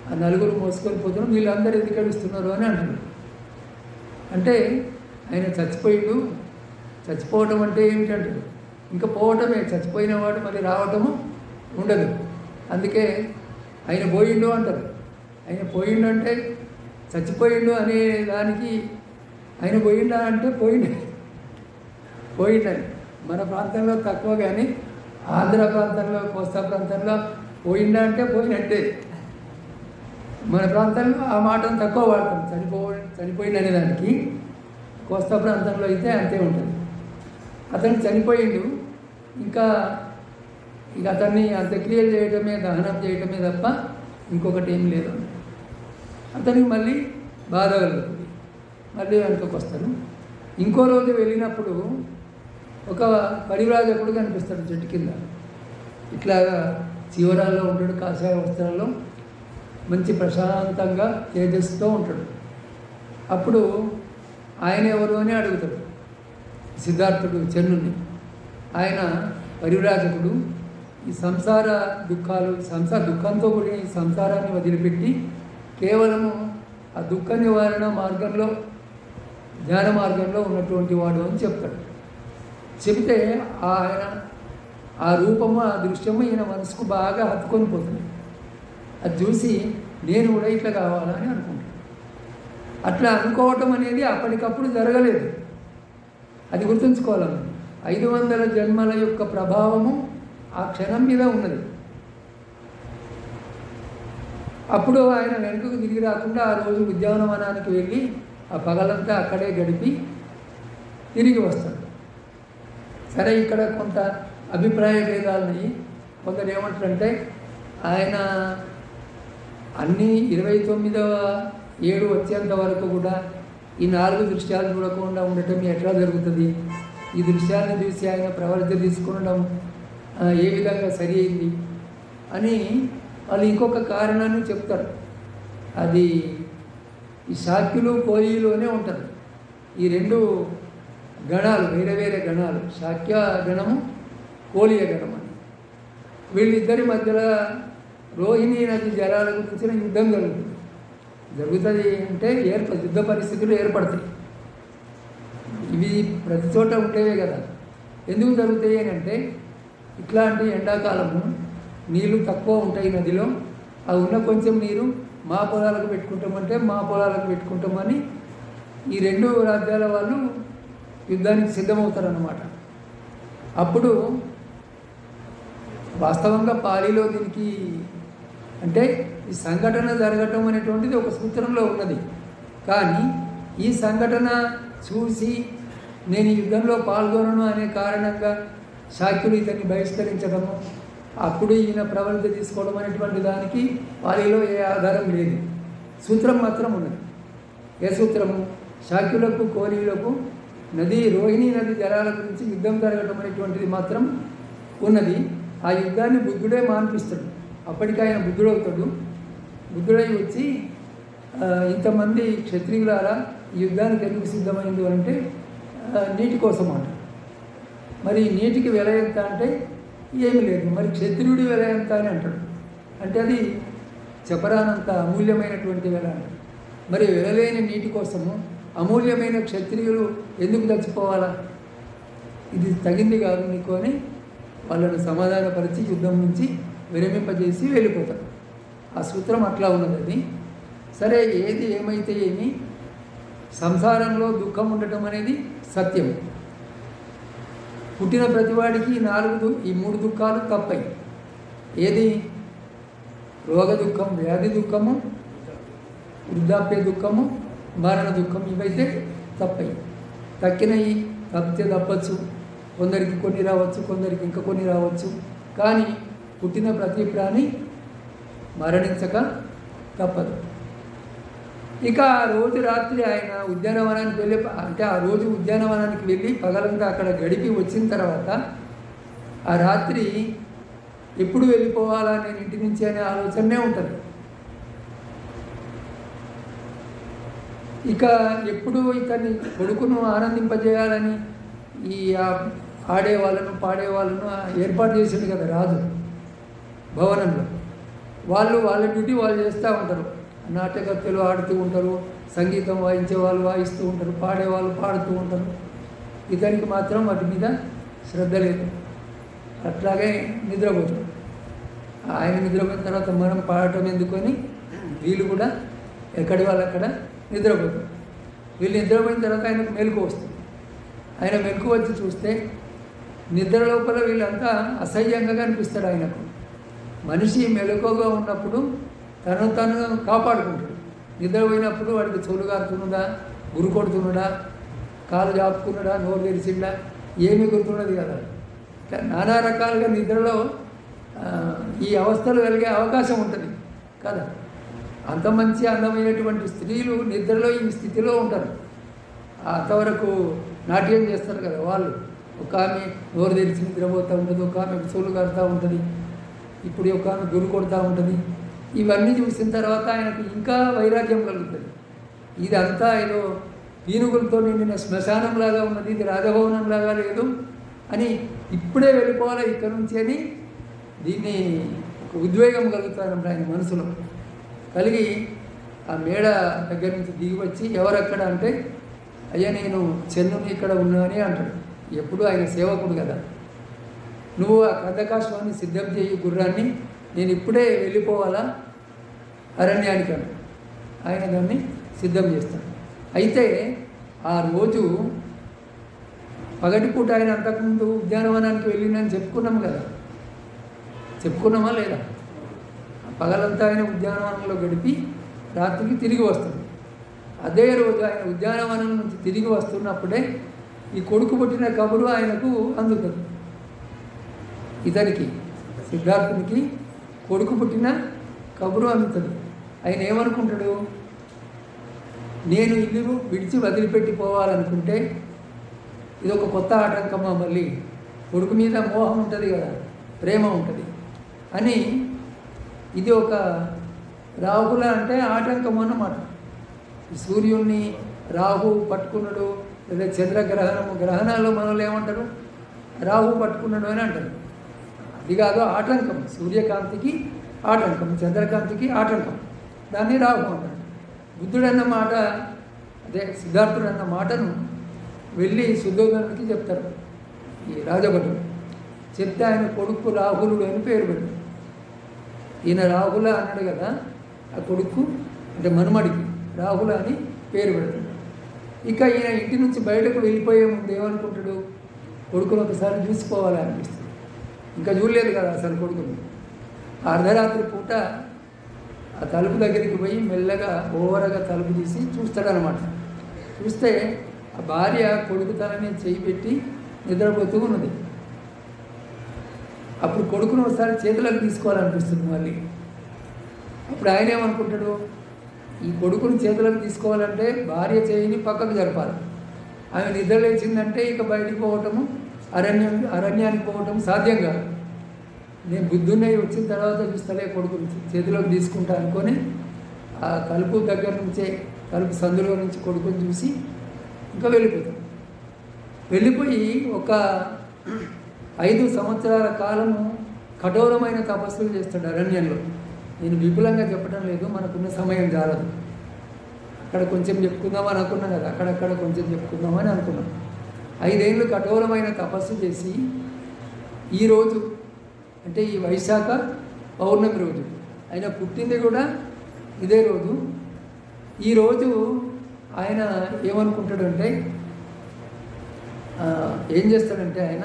ఆ నలుగురు మోసుకొని పోతున్నాడు, వీళ్ళందరూ ఎందుకు ఏడుస్తున్నారు అని అంటాడు. అంటే ఆయన చచ్చిపోయిండు, చచ్చిపోవటం అంటే ఏమిటంటాడు, ఇంకా పోవటమే, చచ్చిపోయిన వాడు మళ్ళీ రావటము ఉండదు. అందుకే ఆయన పోయిండు అంటారు. ఆయన పోయిండు అంటే చచ్చిపోయిండు అనే దానికి ఆయన పోయిండా అంటే పోయిండని. మన ప్రాంతంలో తక్కువ, కానీ ఆంధ్ర ప్రాంతంలో, కోస్తా ప్రాంతంలో పోయిండా అంటే పోయినట్టే. మన ప్రాంతంలో ఆ మాటను తక్కువ వాడతాం, చనిపోయిండు దానికి. కోస్తా ప్రాంతంలో అయితే అంతే ఉంటుంది. అతను చనిపోయిండు, ఇంకా అతన్ని అంత్యక్రియలు చేయటమే, దహనం చేయటమే తప్ప ఇంకొకటి ఏం లేదు. అతనికి మళ్ళీ బాధ కలుగుతుంది, మళ్ళీ వెనుకకు వస్తాడు. ఇంకో రోజు వెళ్ళినప్పుడు ఒక పరివ్రాజకుడు కనిపిస్తాడు చెట్టు కింద. ఇట్లాగా చివరాల్లో ఉంటాడు, కాషాయ వస్త్రాల్లో, మంచి ప్రశాంతంగా తేజస్సుతో ఉంటాడు. అప్పుడు ఆయన ఎవరు అని అడుగుతాడు సిద్ధార్థుడు చెన్నుని. ఆయన పరివ్రాజకుడు, ఈ సంసార దుఃఖాలు, సంసార దుఃఖంతో కూడిన ఈ సంసారాన్ని వదిలిపెట్టి కేవలము ఆ దుఃఖ నివారణ మార్గంలో, జ్ఞాన మార్గంలో ఉన్నటువంటి వాడు అని చెప్తాడు. చెబితే ఆయన ఆ రూపము, ఆ దృశ్యము ఈయన మనసుకు బాగా హత్తుకొని పోతుంది. అది చూసి నేను కూడా ఇట్లా కావాలని అనుకుంటాను. అట్లా అనుకోవటం అనేది అప్పటికప్పుడు జరగలేదు, అది గుర్తుంచుకోవాలి. 500 జన్మల యొక్క ప్రభావము ఆ క్షణం మీద ఉన్నది. అప్పుడు ఆయన వెనుకకు తిరిగి రాకుండా ఆ రోజు ఉద్యానవనానికి వెళ్ళి ఆ పగలంతా అక్కడే గడిపి తిరిగి వస్తాడు. సరే, ఇక్కడ కొంత అభిప్రాయ భేదాలని కొందరు ఏమంటారంటే ఆయన అన్నీ 29వ ఏడు వచ్చేంత వరకు కూడా ఈ 4 దృశ్యాలు చూడకుండా ఉండటం ఎట్లా జరుగుతుంది, ఈ దృశ్యాలను చూసి ఆయన ప్రవర్తి తీసుకునడం ఏ విధంగా సరి అయింది అని వాళ్ళు ఇంకొక కారణాన్ని చెప్తారు. అది ఈ శాక్యులు కోలీలోనే ఉంటుంది. ఈ 2 గణాలు, వేరే వేరే గణాలు, శాక్య గణము, కోలీయ గణం అని. వీళ్ళిద్దరి మధ్యలో రోహిణీ నది జలాల గురించిన యుద్ధం జరుగుతుంది అంటే యుద్ధ పరిస్థితులు ఏర్పడతాయి. ఇవి ప్రతి చోట ఉండేవే కదా. ఎందుకు జరుగుతాయి అని అంటే, ఇట్లాంటి ఎండాకాలము నీళ్ళు తక్కువ ఉంటాయి నదిలో, ఆ ఉన్న కొంచెం నీరు మా పొలాలకు పెట్టుకుంటామంటే మా పొలాలకు పెట్టుకుంటామని ఈ 2 రాజ్యాల వాళ్ళు యుద్ధానికి సిద్ధమవుతారన్నమాట. అప్పుడు వాస్తవంగా పాలీలో దీనికి అంటే ఈ సంఘటన జరగటం అనేటువంటిది ఒక సూత్రంలో ఉన్నది. కానీ ఈ సంఘటన చూసి నేను ఈ యుద్ధంలో పాల్గొనను అనే కారణంగా శాక్యులు ఇతన్ని బహిష్కరించడము, అప్పుడు ఈయన ప్రవర్తి తీసుకోవడం అనేటువంటి దానికి పాలీలో ఏ ఆధారం లేదు. సూత్రం మాత్రం ఉన్నది. ఏ సూత్రము? శాక్యులకు కోలీలకు రోహిణీ నది జలాల గురించి యుద్ధం జరగటం అనేటువంటిది మాత్రం ఉన్నది. ఆ యుద్ధాన్ని బుద్ధుడే మాన్పిస్తాడు. అప్పటికి ఆయన బుద్ధుడవుతాడు. బుద్ధుడై వచ్చి ఇంతమంది క్షత్రియులారా ఈ యుద్ధానికి ఎందుకు సిద్ధమైంది అంటే నీటి కోసం అంట. మరి నీటికి వెల ఎంత అంటే ఏమి లేదు. మరి క్షత్రియుడి వెల ఎంత అని అంటాడు. అంటే అది చెప్పరానంత అమూల్యమైనటువంటి వెల అంటాడు. మరి వెలలేని నీటి కోసము అమూల్యమైన క్షత్రియులు ఎందుకు చచ్చిపోవాలా? ఇది తగింది కాదు నీకు అని వాళ్ళను సమాధానపరిచి యుద్ధం నుంచి విరమింపజేసి వెళ్ళిపోతారు. ఆ సూత్రం అట్లా ఉన్నది. అది సరే, ఏది ఏమైతే ఏమి, సంసారంలో దుఃఖం ఉండటం అనేది సత్యం. పుట్టిన ప్రతివాడికి ఈ 3 దుఃఖాలు తప్పయి. ఏది? రోగ దుఃఖం, వ్యాధి దుఃఖము, వృద్ధాప్య దుఃఖము, మరణ దుఃఖం. ఇవైతే తప్పయి. తక్కినవి తప్పితే తప్పచ్చు. కొందరికి కొన్ని రావచ్చు, కొందరికి ఇంకా కొన్ని రావచ్చు. కానీ పుట్టిన ప్రతి ప్రాణి మరణించక తప్పదు. ఇక ఆ రోజు రాత్రి ఆయన ఉద్యానవనానికి వెళ్ళి, అంటే ఆ రోజు ఉద్యానవనానికి వెళ్ళి పగలంతా అక్కడ గడిపి వచ్చిన తర్వాత ఆ రాత్రి ఎప్పుడు వెళ్ళిపోవాలా నేను ఇంటి నుంచి అనే ఆలోచనే ఉంటుంది. ఇక ఎప్పుడు ఇతన్ని కొడుకును ఆనందింపజేయాలని ఈ ఆడేవాళ్ళను పాడేవాళ్ళను ఏర్పాటు చేసింది కదా రాజు భవనంలో. వాళ్ళ డ్యూటీ వాళ్ళు చేస్తూ ఉంటారు. నాట్యకర్తలు ఆడుతూ ఉంటారు, సంగీతం వాయించే వాళ్ళు వాయిస్తూ ఉంటారు, పాడేవాళ్ళు పాడుతూ ఉంటారు. ఇతనికి మాత్రం వాటి మీద శ్రద్ధ లేదు. అట్లాగే నిద్రపోతాడు. ఆయన నిద్రపోయిన తర్వాత మనం పాడటం ఎందుకని వీళ్ళు కూడా ఎక్కడి వాళ్ళు అక్కడ నిద్రపోతారు. వీళ్ళు నిద్రపోయిన తర్వాత ఆయనకు మెలకు వస్తుంది. ఆయన మెలకు వచ్చి చూస్తే నిద్ర లోపల వీళ్ళంతా అసహ్యంగా కనిపిస్తాడు ఆయనకు. మనిషి మెలకుగా ఉన్నప్పుడు తను కాపాడుకుంటాడు. నిద్రపోయినప్పుడు వాడికి చెవులు కారుతున్నదా, గురు కొడుతున్నాడా, కాలు చాపుకున్నాడా, నోరు తెరిచిండా, ఏమీ గుర్తున్నది కదా. నానా రకాలుగా నిద్రలో ఈ అవస్థలు కలిగే అవకాశం ఉంటుంది కదా. అంత మంచి అందమైనటువంటి స్త్రీలు నిద్రలో ఈ స్థితిలో ఉంటారు. అంతవరకు నాట్యం చేస్తారు కదా వాళ్ళు. ఒక ఆమె నోరు తెరిచి నిద్రపోతూ ఉంటుంది, ఒక ఆమె చెవులు కారుతూ ఉంటుంది, ఇప్పుడు ఒక ఆమె గురు కొడుతూ ఉంటుంది. ఇవన్నీ చూసిన తర్వాత ఆయనకు ఇంకా వైరాగ్యం కలుగుతుంది. ఇదంతా ఏదో పీనుగులతో నిండిన శ్మశానంలాగా ఉన్నది, ఇది రాజభవనంలాగా లేదు అని, ఇప్పుడే వెళ్ళిపోవాలి ఇక్కడ నుంచి అని దీన్ని ఒక ఉద్వేగం కలుగుతారంట ఆయన మనసులో. కలిగి ఆ మేడ దగ్గర నుంచి దిగి వచ్చి ఎవరక్కడ అంటే, అయ్యా నేను చెన్నుని ఇక్కడ ఉన్నానని అంటాడు. ఎప్పుడు ఆయన సేవకుడు కదా. నువ్వు ఆ కందకాశ్వాన్ని సిద్ధం చేయి గుర్రాన్ని, నేను ఇప్పుడే వెళ్ళిపోవాలా అరణ్యానికి అంటాడు. ఆయన దాన్ని సిద్ధం చేస్తాడు. అయితే ఆ రోజు పగటిపూట ఆయన అంతకుముందు ఉద్యానవనానికి వెళ్ళిందని చెప్పుకున్నాము కదా, చెప్పుకున్నామా లేదా? పగలంతా ఆయన ఉద్యానవనంలో గడిపి రాత్రికి తిరిగి వస్తాడు. అదే రోజు ఆయన ఉద్యానవనం నుంచి తిరిగి వస్తున్నప్పుడే ఈ కొడుకు పుట్టిన కబురు ఆయనకు అందుతుంది. ఇతనికి సిద్ధార్థునికి కొడుకు పుట్టిన కబురు అందుతుంది. ఆయన ఏమనుకుంటాడు, నేను ఇల్లు విడిచి వదిలిపెట్టి పోవాలనుకుంటే ఇది ఒక కొత్త ఆటంకమా, మళ్ళీ కొడుకు మీద మోహం ఉంటుంది కదా, ప్రేమ ఉంటుంది అని, ఇది ఒక రాహుల అంటే ఆటంకం అన్నమాట. సూర్యుడిని రాహు పట్టుకున్నాడు, లేదా చంద్రగ్రహణము, గ్రహణాల్లో మనలో ఏమంటారు, రాహు పట్టుకున్నాడు అని అంటారు. అది కాదు ఆటంకం, సూర్యకాంతికి ఆటంకం, చంద్రకాంతికి ఆటంకం, దాన్ని రాహు అంటారు. బుద్ధుడు అన్న మాట, అదే సిద్ధార్థుడు అన్న మాటను వెళ్ళి శుద్ధోదనుడికి చెప్తారు ఈ రాజభటుడు. చెప్తే ఆయన కొడుకు రాహులుడు అని పేరు పెట్టాడు. ఈయన రాహుల అన్నాడు కదా, ఆ కొడుకు అంటే మనుమడికి రాహుల అని పేరు పెడతాడు. ఇక ఈయన ఇంటి నుంచి బయటకు వెళ్ళిపోయే ముందు ఏమనుకుంటాడు, కొడుకును ఒకసారి చూసుకోవాలనిపిస్తుంది. ఇంకా చూడలేదు కదా అసలు కొడుకుని. అర్ధరాత్రి పూట ఆ తలుపు దగ్గరికి పోయి మెల్లగా ఓవరగా తలుపు తీసి చూస్తాడనమాట. చూస్తే ఆ భార్య కొడుకు తలని చేయి పెట్టి నిద్రపోతూ ఉన్నది. అప్పుడు కొడుకును ఒకసారి చేతులకు తీసుకోవాలనిపిస్తుంది మళ్ళీ. అప్పుడు ఆయన ఏమనుకుంటాడు, ఈ కొడుకుని చేతులకు తీసుకోవాలంటే భార్య చేయిని పక్కకు జరపాలి. ఆమె నిద్ర లేచిందంటే ఇక బయటికి పోవటము, అరణ్యానికి పోవటం సాధ్యం కాదు. నేను బుద్ధున్నయ్య వచ్చిన తర్వాత చూస్తలే కొడుకుని చేతిలోకి తీసుకుంటా అనుకొని ఆ తలుపు దగ్గర నుంచే, తలుపు సందులో నుంచి కొడుకుని చూసి ఇంకా వెళ్ళిపోతాడు. వెళ్ళిపోయి ఒక 5 సంవత్సరాల కాలము కఠోరమైన తపస్సులు చేస్తాడు అరణ్యంలో. నేను విపులంగా చెప్పడం లేదు, మనకున్న సమయం చాలదు. అక్కడ కొంచెం చెప్పుకుందామని అనుకున్నాం కదా, అక్కడక్కడ కొంచెం చెప్పుకుందామని అనుకున్నాం. 5 ఏళ్ళు కఠోరమైన తపస్సు చేసి ఈరోజు అంటే ఈ వైశాఖ పౌర్ణమి రోజు, ఆయన పుట్టింది కూడా ఇదే రోజు. ఈరోజు ఆయన ఏమనుకుంటాడంటే, ఏం చేస్తాడంటే ఆయన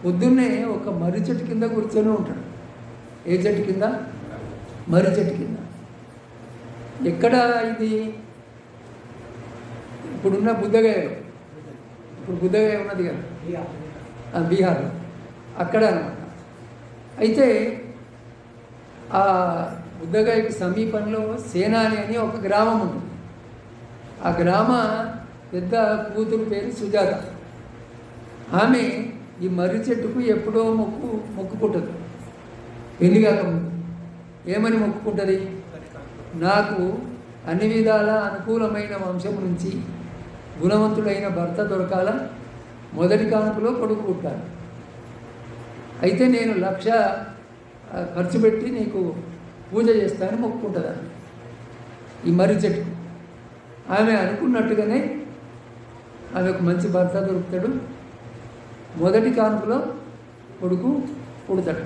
పొద్దున్నే ఒక మర్రి చెట్టు కింద కూర్చొని ఉంటాడు. ఏ చెట్టు కింద? మర్రి చెట్టు కింద. ఎక్కడ ఇది? ఇప్పుడున్న బుద్ధగయలో, ఇప్పుడు బుద్ధగయ ఉన్నది కదా బీహార్లో, అక్కడ అనమాట. అయితే ఆ బుద్ధగయకి సమీపంలో సేనాని అని ఒక గ్రామం ఉంటుంది. ఆ గ్రామ పెద్ద కూతురు పేరు సుజాత. ఆమె ఈ మర్రి చెట్టుకు ఎప్పుడో మొక్కుకుంటుంది పెళ్లి కాకముందు. ఏమని మొక్కుకుంటుంది? నాకు అన్ని విధాల అనుకూలమైన వంశం నుంచి గుణవంతుడైన భర్త దొరకాల, మొదటి కానుకలో కొడుకు పుట్టాలి. అయితే నేను 1,00,000 ఖర్చు పెట్టి నీకు పూజ చేస్తానని మొక్కుకుంటుందని ఈ మర్రి చెట్టుకు. ఆమె అనుకున్నట్టుగానే ఆమెకు మంచి భర్త దొరుకుతాడు, మొదటి కానుకలో కొడుకు పుడతాడు.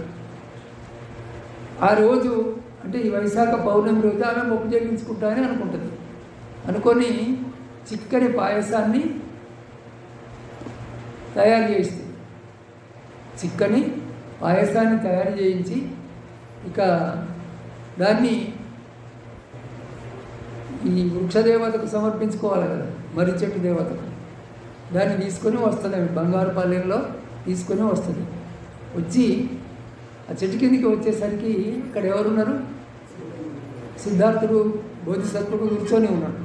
ఆ రోజు అంటే ఈ వైశాఖ పౌర్ణమి రోజు ఆమె మొక్కు చెల్లించుకుంటానని అనుకుంటుంది. అనుకొని చిక్కని పాయసాన్ని తయారు చేస్తుంది. చిక్కని పాయసాన్ని తయారు చేయించి ఇక దాన్ని ఈ వృక్షదేవతకు సమర్పించుకోవాలి కదా, మర్రి చెట్టు దేవతకు. దాన్ని తీసుకొని వస్తుంది, బంగారు పల్లెల్లో తీసుకొని వస్తుంది. వచ్చి ఆ చెట్టు కిందికి వచ్చేసరికి ఇక్కడ ఎవరున్నారు? సిద్ధార్థుడు బోధిసత్వుడు కూర్చొని ఉన్నాడు.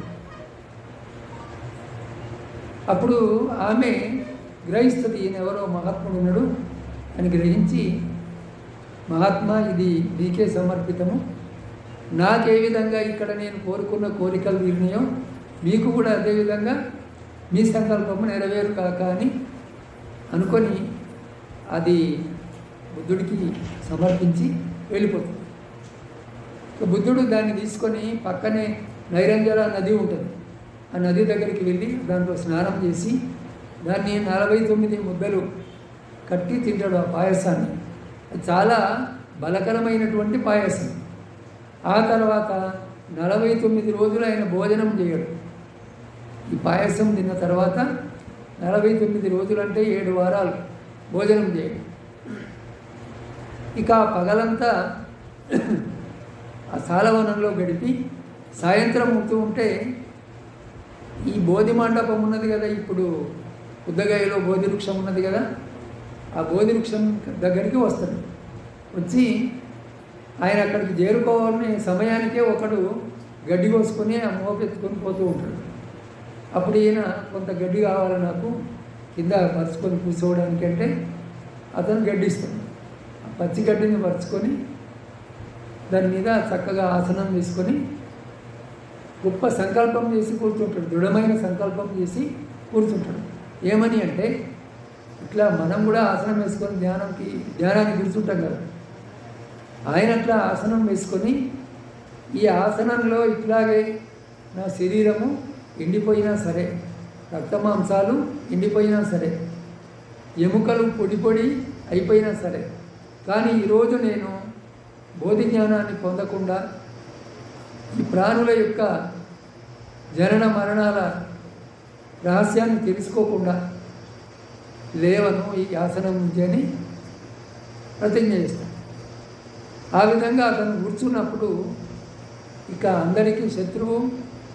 అప్పుడు ఆమె గ్రహిస్తుంది, ఈయన ఎవరో మహాత్ముడు ఉన్నాడు అని గ్రహించి, మహాత్మా ఇది నీకే సమర్పితము, నాకే విధంగా ఇక్కడ నేను కోరుకున్న కోరికలు తీరినాయో మీకు కూడా అదేవిధంగా మీ సంకల్పము నెరవేరు కాక అని అనుకొని అది బుద్ధుడికి సమర్పించి వెళ్ళిపోతుంది. ఇక బుద్ధుడు దాన్ని తీసుకొని పక్కనే నైరంజన నది ఉంటుంది, ఆ నది దగ్గరికి వెళ్ళి దాంట్లో స్నానం చేసి దాన్ని 49 ముద్దలు కట్టి తింటాడు ఆ పాయసాన్ని. అది చాలా బలకరమైనటువంటి పాయసం. ఆ తర్వాత 49 రోజులు ఆయన భోజనం చేయడు. ఈ పాయసం తిన్న తర్వాత 49 రోజులు అంటే 7 వారాలు భోజనం చేయడు. ఇక ఆ పగలంతా ఆ శాలవనంలో గడిపి సాయంత్రం అవుతూ ఉంటే ఈ బోధి మండపం ఉన్నది కదా, ఇప్పుడు ఉద్దగాయలో బోధి వృక్షం ఉన్నది కదా, ఆ బోధి వృక్షం దగ్గరికి వస్తాడు. వచ్చి ఆయన అక్కడికి చేరుకోవాలని సమయానికే ఒకడు గడ్డి కోసుకొని ఆ మోపెత్తుకొని పోతూ ఉంటాడు. అప్పుడు ఈయన కొంత గడ్డి కావాలి నాకు కింద పరుచుకొని కూర్చోవడానికి అంటే అతను గడ్డి ఇస్తాడు. ఆ పచ్చి గడ్డిని పరుచుకొని దాని మీద చక్కగా ఆసనం వేసుకొని గొప్ప సంకల్పం చేసి కూర్చుంటాడు. దృఢమైన సంకల్పం చేసి కూర్చుంటాడు. ఏమని అంటే ఇట్లా మనం కూడా ఆసనం వేసుకొని ధ్యానానికి కూర్చుంటాం కదా, ఆయన అట్లా ఆసనం వేసుకొని ఈ ఆసనంలో ఇట్లాగే నా శరీరము ఎండిపోయినా సరే, రక్తమాంసాలు ఎండిపోయినా సరే, ఎముకలు పొడి పొడి అయిపోయినా సరే, కానీ ఈరోజు నేను బోధి జ్ఞానాన్ని పొందకుండా ఈ ప్రాణుల యొక్క జనన మరణాల రహస్యాన్ని తెలుసుకోకుండా లేవను ఈ ఆసనం నుంచి అని ప్రతిజ్ఞ చేస్తాను. ఆ విధంగా అతను కూర్చున్నప్పుడు ఇక అందరికీ శత్రువు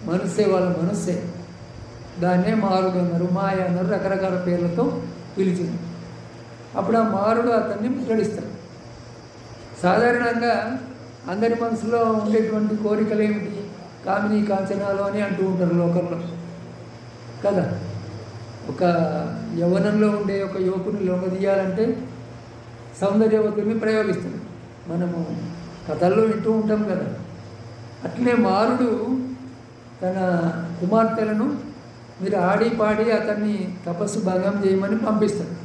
మనస్సే, వాళ్ళ మనస్సే. దాన్నే మారుడు అన్నారు, మాయ అన్నారు, రకరకాల పేర్లతో పిలిచింది. అప్పుడు ఆ మారుడు అతన్ని ముట్టడిస్తాడు. సాధారణంగా అందరి మనసులో ఉండేటువంటి కోరికలు ఏమిటి? కామిని కాంచనాలు అని అంటూ ఉంటారు లోకంలో కదా. ఒక యవ్వనంలో ఉండే ఒక యువకుని లొంగదీయాలంటే సౌందర్యవతుల్ని ప్రయోగిస్తాడు. మనము కథల్లో వింటూ ఉంటాం కదా. అట్లే మారుడు తన కుమార్తెలను మీరు ఆడి పాడి అతన్ని తపస్సు భంగం చేయమని పంపిస్తాడు.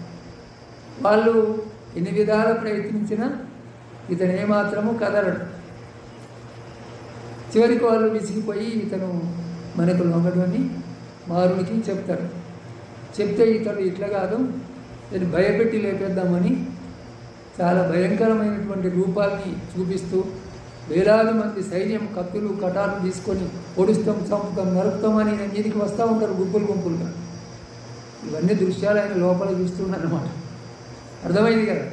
వాళ్ళు ఎన్ని విధాల ప్రయత్నించినా ఇతను ఏమాత్రము కదలడు. చివరికి వాళ్ళు విసిగిపోయి ఇతను మనకు లొంగడు అని మారునికి చెప్తాడు. చెప్తే ఇతడు ఇట్లా కాదు, నేను భయపెట్టి లేపేద్దామని చాలా భయంకరమైనటువంటి రూపాల్ని చూపిస్తూ వేలాది మంది సైన్యం కత్తులు కటార్లు తీసుకొని పొడుస్తాం, చంపుతాం, నరుకుతాం అని నేను మీదికి వస్తూ ఉంటారు గుంపులు గుంపులుగా. ఇవన్నీ దృశ్యాలు ఆయన లోపల చూస్తున్నారన్నమాట. అర్థమైంది కదా,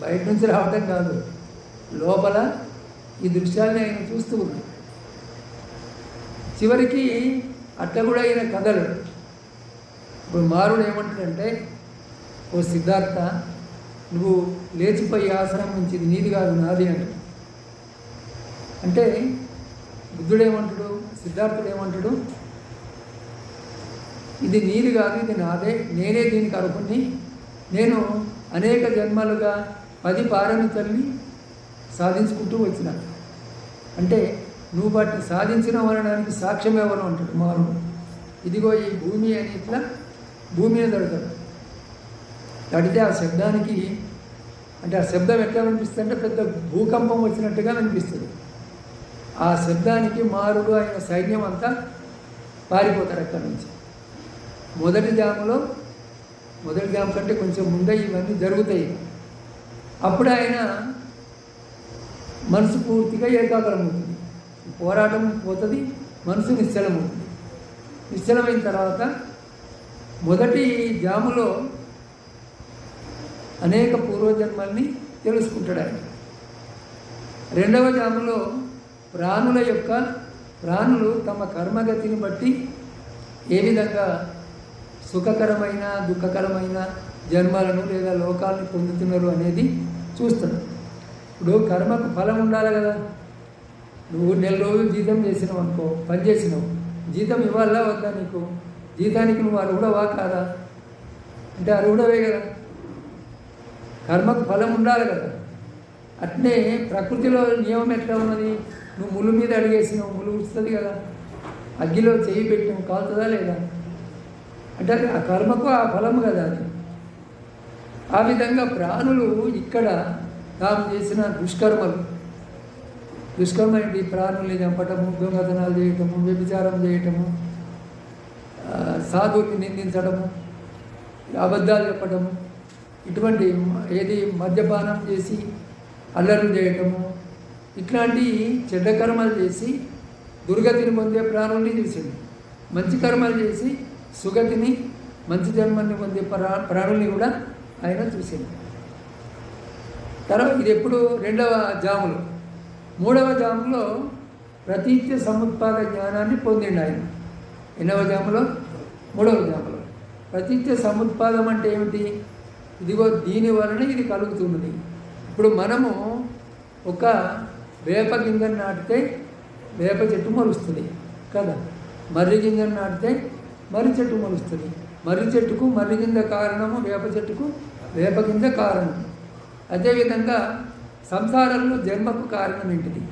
బయట నుంచి రావటం కాదు, లోపల ఈ దృశ్యాలని ఆయన చూస్తూ ఉన్నాడు. చివరికి అట్ట కూడా ఆయన కదలడు. ఇప్పుడు మారుడు ఏమంటాడంటే, ఓ సిద్ధార్థ, నువ్వు లేచిపోయి ఆసనం నుంచి ఇది నీది కాదు నాది అంటాడు. అంటే బుద్ధుడు ఏమంటాడు, సిద్ధార్థుడు ఏమంటాడు, ఇది నీది కాదు, ఇది నాదే, నేనే దీనికి అర్హుణ్ణి, నేను అనేక జన్మలుగా 10 పారమితల్ని సాధించుకుంటూ వచ్చిన. అంటే నువ్వు వాటిని సాధించిన అనడానికి సాక్ష్యం ఎవరు అంటాడు మారుడు. ఇదిగో ఈ భూమి అని ఇట్లా భూమిని తడతాడు. తడితే ఆ శబ్దానికి, అంటే ఆ శబ్దం ఎట్లా వినిపిస్తుంది అంటే పెద్ద భూకంపం వచ్చినట్టుగా వినిపిస్తుంది. ఆ శబ్దానికి మారుడు ఆయన సైన్యం అంతా పారిపోతారు అక్కడి నుంచి. మొదటి జాము కంటే కొంచెం ముందే ఇవన్నీ జరుగుతాయి. అప్పుడు ఆయన మనసు పూర్తిగా ఏకాగ్రమవుతుంది, పోరాటం పోతుంది, మనసు నిశ్చలమవుతుంది. నిశ్చలమైన తర్వాత మొదటి జాములో అనేక పూర్వజన్మల్ని తెలుసుకుంటాడు ఆయన. రెండవ జాములో ప్రాణులు తమ కర్మగతిని బట్టి ఏ విధంగా సుఖకరమైన దుఃఖకరమైన జన్మలను లేదా లోకాలను పొందుతున్నారు అనేది చూస్తాడు. ఇప్పుడు కర్మకు ఫలం ఉండాలి కదా. నువ్వు 1 రోజులు జీతం చేసినావు అనుకో, పని చేసినావు, జీతం ఇవ్వాలా వద్దా? నీకు జీతానికి నువ్వు అర్హుడవా కాదా అంటే అర్హుడవే కదా. కర్మకు ఫలం ఉండాలి కదా. అట్నే ప్రకృతిలో నియమం ఎట్లా ఉన్నది? నువ్వు ముళ్ళు మీద అడిగేసినావు, ముళ్ళు ఉడుస్తుంది కదా. అగ్గిలో చేయి పెట్టినావు, కాలుతుందా లేదా? అంటే ఆ కర్మకు ఆ ఫలము కదా అది. ఆ విధంగా ప్రాణులు ఇక్కడ తాము చేసిన దుష్కర్మ ఏంటి? ప్రాణుల్ని చంపటము, దొంగతనాలు చేయటము, వ్యభిచారం చేయటము, సాధువుని నిందించడము, అబద్ధాలు చెప్పడము, ఇటువంటి మద్యపానం చేసి అల్లర్లు చేయటము, ఇట్లాంటి చెడ్డ కర్మలు చేసి దుర్గతిని పొందే ప్రాణుల్ని చూసింది. మంచి కర్మలు చేసి సుగతిని, మంచి జన్మని పొందే ప్రాణుల్ని కూడా ఆయన చూసింది. తర్వాత ఇది ఎప్పుడు రెండవ జాములో. మూడవ జాములో ప్రతీత్య సముత్పాద జ్ఞానాన్ని పొందిండు ఆయన. ఎన్నవ జాములో? మూడవ జాములో. ప్రతీత్య సముత్పాదం అంటే ఏమిటి? ఇదిగో దీని వలన ఇది కలుగుతున్నది. ఇప్పుడు మనము ఒక వేప గింజను నాటితే వేప చెట్టు మొలుస్తుంది కదా, మర్రి గింజను నాటితే మర్రి చెట్టు మొలుస్తుంది. మర్రి చెట్టుకు మర్రి గింజ కారణము, వేప చెట్టుకు వేప గింజ కారణం. అదేవిధంగా సంసారంలో జన్మకు కారణం ఏంటిది?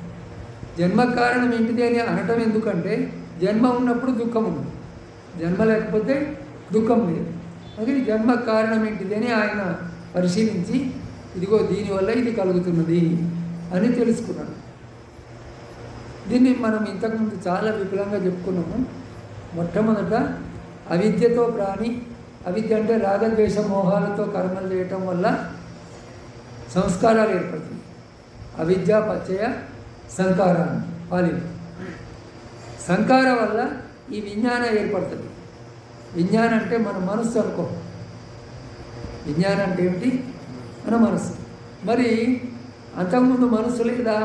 జన్మకు కారణం ఏంటిది అని అనటం ఎందుకంటే జన్మ ఉన్నప్పుడు దుఃఖం ఉంది, జన్మ లేకపోతే దుఃఖం లేదు. అది జన్మకు కారణం ఏంటిది అని ఆయన పరిశీలించి ఇదిగో దీనివల్ల ఇది కలుగుతున్నది అని తెలుసుకున్నాడు. దీన్ని మనం ఇంతకుముందు చాలా విపులంగా చెప్పుకున్నాము. మొట్టమొదట అవిద్యతో ప్రాణి, అవిద్య అంటే రాగద్వేష మోహాలతో కర్మలు చేయటం వల్ల సంస్కారాలు ఏర్పడుతుంది. అవిద్య పచ్చయ సంకారాన్ని పాలిలు. సంకారం వల్ల ఈ విజ్ఞానం ఏర్పడుతుంది. విజ్ఞానం అంటే మన మనస్సు అనుకో. విజ్ఞానం అంటే ఏమిటి? మన మనస్సు. మరి అంతకుముందు మనస్సు లేదా?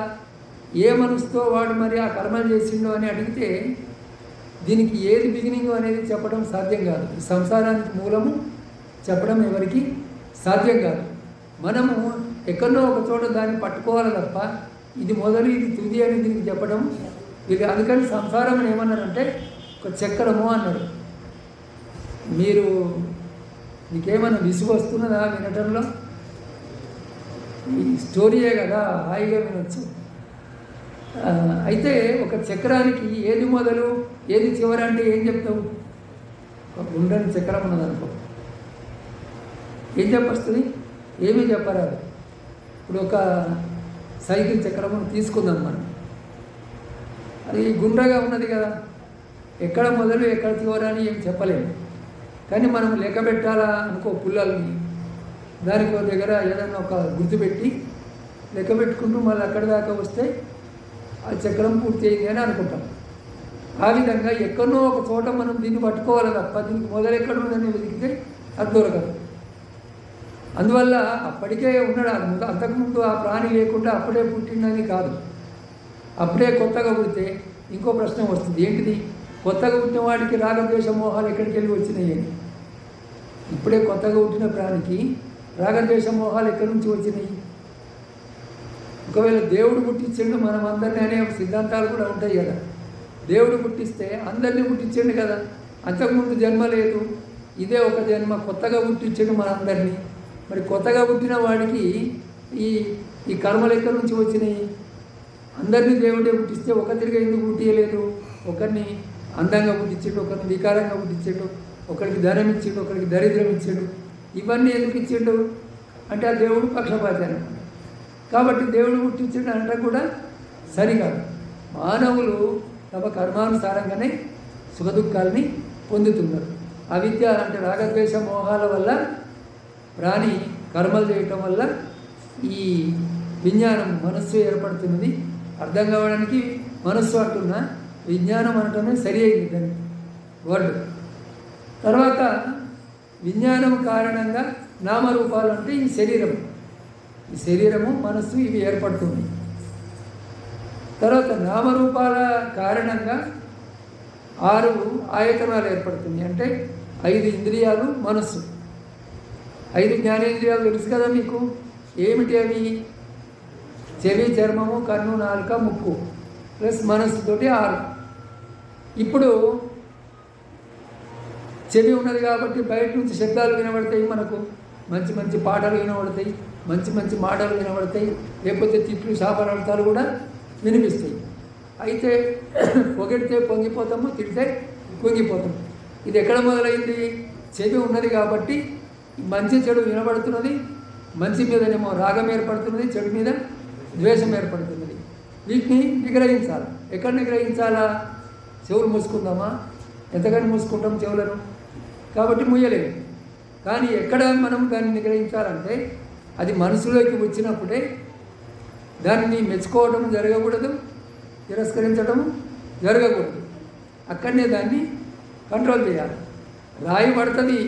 ఏ మనసుతో వాడు మరి ఆ కర్మలు చేసిండో అని అడిగితే దీనికి ఏది బిగినింగ్ అనేది చెప్పడం సాధ్యం కాదు. ఈ సంసారానికి మూలము చెప్పడం ఎవరికి సాధ్యం కాదు. మనము ఎక్కడో ఒక చోట దాన్ని పట్టుకోవాలి తప్ప ఇది మొదలు ఇది తుది అని దీనికి చెప్పడం ఇది. అందుకని సంసారం అని ఏమన్నారంటే ఒక చక్రము అన్నాడు. మీకేమన్నా విసుగు వస్తున్నదా వినటంలో? ఈ స్టోరీయే కదా, హాయిగా వినొచ్చు. అయితే ఒక చక్రానికి ఏది మొదలు ఏది చివరి అంటే ఏం చెప్తావు? ఒక గుండెని చక్రం ఉన్నదనుకో, ఏం చెప్పొస్తుంది? ఏమీ చెప్పరాదు. ఇప్పుడు ఒక సైకిల్ చక్రము తీసుకుందాం మనం, అది గుండ్రగా ఉన్నది కదా, ఎక్కడ మొదలు ఎక్కడ చివరి అని ఏం చెప్పలేము. కానీ మనం లెక్క పెట్టాలా అనుకో పుల్లల్ని, దానికి ఒక దగ్గర ఏదైనా ఒక గుర్తు పెట్టి లెక్క పెట్టుకుంటూ మళ్ళీ అక్కడి దాకా వస్తే ఆ చక్రం పూర్తి అయింది అని అనుకుంటాం. ఆ విధంగా ఎక్కడో ఒక చోట మనం దీన్ని పట్టుకోవాలి తప్ప దీనికి మొదలు ఎక్కడ ఉందని వెతికితే అది దొరకదు. అందువల్ల అప్పటికే ఉన్నాడు. అంతకుముందు ఆ ప్రాణి లేకుండా అప్పుడే పుట్టిందని కాదు. అప్పుడే కొత్తగా పుడితే ఇంకో ప్రశ్న వస్తుంది, ఏంటిది? కొత్తగా పుట్టిన వాడికి రాగద్వేష మోహాలు ఎక్కడికి వెళ్ళి వచ్చినాయి అని. ఇప్పుడే కొత్తగా పుట్టిన ప్రాణికి రాగద్వేష మోహాలు ఎక్కడి నుంచి వచ్చినాయి? ఒకవేళ దేవుడు పుట్టించండు మనం అందరినీ అనే సిద్ధాంతాలు కూడా ఉంటాయి కదా. దేవుడు పుట్టిస్తే అందరినీ పుట్టించండు కదా, అంతకుముందు జన్మ లేదు, ఇదే ఒక జన్మ కొత్తగా పుట్టించండు మనందరినీ. మరి కొత్తగా పుట్టిన వాడికి ఈ కర్మలు ఎక్కడి నుంచి వచ్చినాయి? అందరినీ దేవుడే పుట్టిస్తే ఒకరిగా ఎందుకు పుట్టియలేదు? ఒకరిని అందంగా పుట్టించాడు, ఒకరిని వికారంగా పుట్టించాడు, ఒకరికి ధనం ఇచ్చాడు, ఒకరికి దరిద్రం ఇచ్చాడు. ఇవన్నీ ఎందుకు ఇచ్చాడు అంటే ఆ దేవుడు పక్షపాతి అనమాట. కాబట్టి దేవుడు పుట్టించాడు అనటం కూడా సరికాదు. మానవులు తమ కర్మానుసారంగానే సుఖదుఖాలని పొందుతున్నారు. అవిద్య అంటే రాగద్వేష మోహాల వల్ల ప్రాణి కర్మలు చేయటం వల్ల ఈ విజ్ఞానం మనస్సు ఏర్పడుతున్నది. అర్థం కావడానికి మనస్సు అంటున్నా, విజ్ఞానం అనటమే సరి అయింది దానికి వర్డ్. తర్వాత విజ్ఞానం కారణంగా నామరూపాలు అంటే ఈ శరీరము మనస్సు ఇవి ఏర్పడుతుంది. తర్వాత నామరూపాల కారణంగా 6 ఆయతనాలు ఏర్పడుతుంది. అంటే 5 ఇంద్రియాలు, మనస్సు. 5 జ్ఞానేంద్రియాలు తెలుసు కదా మీకు. ఏమిటి అవి? చెవి, చర్మము, కన్ను, నాలుక, ముక్కు ప్లస్ మనస్సుతోటి 6. ఇప్పుడు చెవి ఉన్నది కాబట్టి బయట నుంచి శబ్దాలు వినబడతాయి, మనకు మంచి మంచి పాటలు వినబడతాయి, మంచి మంచి మాటలు వినబడతాయి, లేకపోతే తిట్లు శాపనార్థాలు కూడా వినిపిస్తాయి. అయితే పొగిడితే పొంగిపోతాము, తిడితే కుంగిపోతాము. ఇది ఎక్కడ మొదలైంది? చెవి ఉన్నది కాబట్టి మంచి చెడు వినబడుతున్నది, మంచి మీదనేమో రాగం ఏర్పడుతున్నది, చెడు మీద ద్వేషం ఏర్పడుతున్నది. వీటిని నిగ్రహించాలి. ఎక్కడ నిగ్రహించాలా? చెవులు మూసుకుందామా? ఎంతగానో మూసుకుంటాం చెవులను, కాబట్టి ముయ్యలేము. కానీ ఎక్కడ మనం దాన్ని నిగ్రహించాలంటే అది మనసులోకి వచ్చినప్పుడే దాన్ని మెచ్చుకోవడం జరగకూడదు, తిరస్కరించడం జరగకూడదు. అక్కడనే దాన్ని కంట్రోల్ చేయాలి. రాయి పడుతుంది,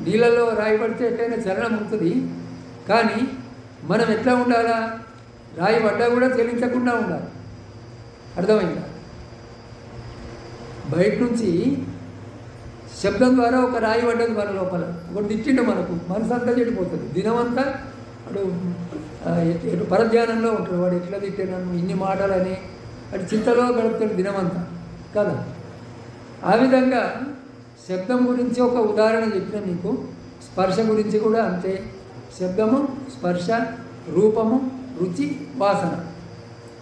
నీళ్ళలో రాయి పడితే ఎట్లయినా చలనం ఉంటుంది. కానీ మనం ఎట్లా ఉండాలా? రాయి పడ్డా కూడా చెల్లించకుండా ఉండాలి. అర్థమైందా? బయట నుంచి శబ్దం ద్వారా ఒక రాయి పడ్డది మన లోపల, ఒకటి తిట్టిండు మనకు, మనసు అంతా చెడిపోతుంది. దినమంతా వాడు ఎటు పరధ్యానంలో ఉంటాడు. వాడు ఎట్లా తిట్టాను ఇన్ని మాటలని వాడు చింతలో గడుపుతాడు దినమంతా కదా. ఆ విధంగా శబ్దం గురించి ఒక ఉదాహరణ చెప్పిన మీకు. స్పర్శ గురించి కూడా అంతే. శబ్దము, స్పర్శ, రూపము, రుచి, వాసన,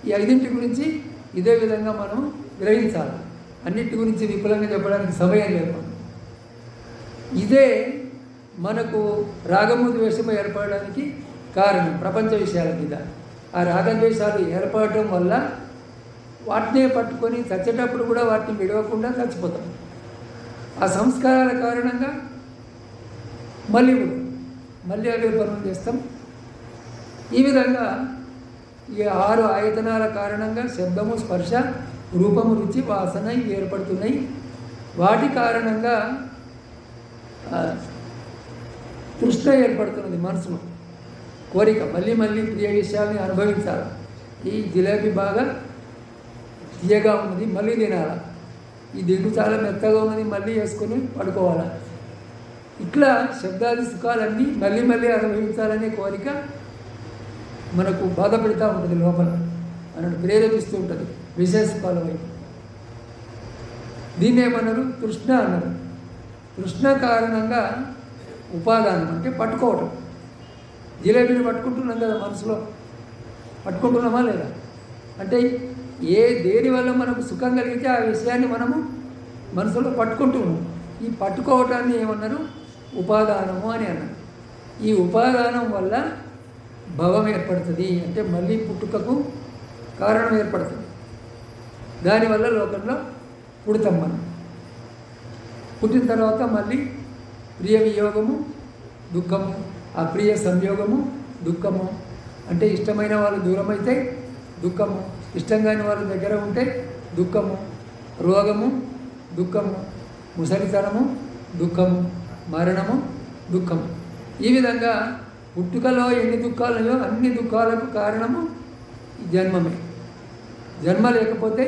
ఈ ఐదింటి గురించి ఇదే విధంగా మనం గ్రహించాలి. అన్నిటి గురించి విపులంగా చెప్పడానికి సమయం లేదు. ఇదే మనకు రాగము ద్వేషము ఏర్పడడానికి కారణం. ప్రపంచ విషయాల మీద ఆ రాగద్వేషాలు ఏర్పడటం వల్ల వాటినే పట్టుకొని చచ్చేటప్పుడు కూడా వాటిని విడవకుండా చచ్చిపోతాం. ఆ సంస్కారాల కారణంగా మళ్ళీ అవే పనులు చేస్తాం. ఈ విధంగా ఈ 6 ఆయతనాల కారణంగా శబ్దము, స్పర్శ, రూపము, రుచి, వాసన ఇవి ఏర్పడుతున్నాయి. వాటి కారణంగా తృష్ణ ఏర్పడుతున్నది మనసులో. కోరిక మళ్ళీ మళ్ళీ ప్రియ విషయాల్ని అనుభవించాలి. ఈ జిలేబీ బాగా తీయగా ఉన్నది, మళ్ళీ తినాలి. ఈ దిండు చాలా మెత్తగా ఉన్నది, మళ్ళీ వేసుకొని పడుకోవాలి. ఇట్లా శబ్దాది సుఖాలన్నీ మళ్ళీ మళ్ళీ అనుభవించాలనే కోరిక మనకు బాధ పెడతా ఉంటుంది లోపల, మనకు ప్రేరేపిస్తూ ఉంటుంది విషయ సుఖాల వైపు. దీన్నేమన్నారు? తృష్ణ అన్నారు. తృష్ణ కారణంగా ఉపాదానం అంటే పట్టుకోవటం. జిలేబీని పట్టుకుంటున్నాం కదా, మనసులో పట్టుకుంటున్నామా లేదా? అంటే దేని వల్ల మనకు సుఖం కలిగితే ఆ విషయాన్ని మనము మనసులో పట్టుకుంటున్నాం. ఈ పట్టుకోవటాన్ని ఏమన్నారు? ఉపాదానము అని అన్నారు. ఈ ఉపాదానం వల్ల భవం ఏర్పడుతుంది, అంటే మళ్ళీ పుట్టుకకు కారణం ఏర్పడుతుంది. దానివల్ల లోకంలో పుడతాం మనం. పుట్టిన తర్వాత మళ్ళీ ప్రియ వియోగము, దుఃఖము, అప్రియ సంయోగము, దుఃఖము. అంటే ఇష్టమైన వాళ్ళు దూరం అయితే దుఃఖము, ఇష్టం కాని వాళ్ళు దగ్గర ఉంటే దుఃఖము, రోగము, దుఃఖము, ముసలితనము, దుఃఖము, మరణము, దుఃఖము. ఈ విధంగా పుట్టుకలో ఎన్ని దుఃఖాలున్నాయో అన్ని దుఃఖాలకు కారణము జన్మమే. జన్మ లేకపోతే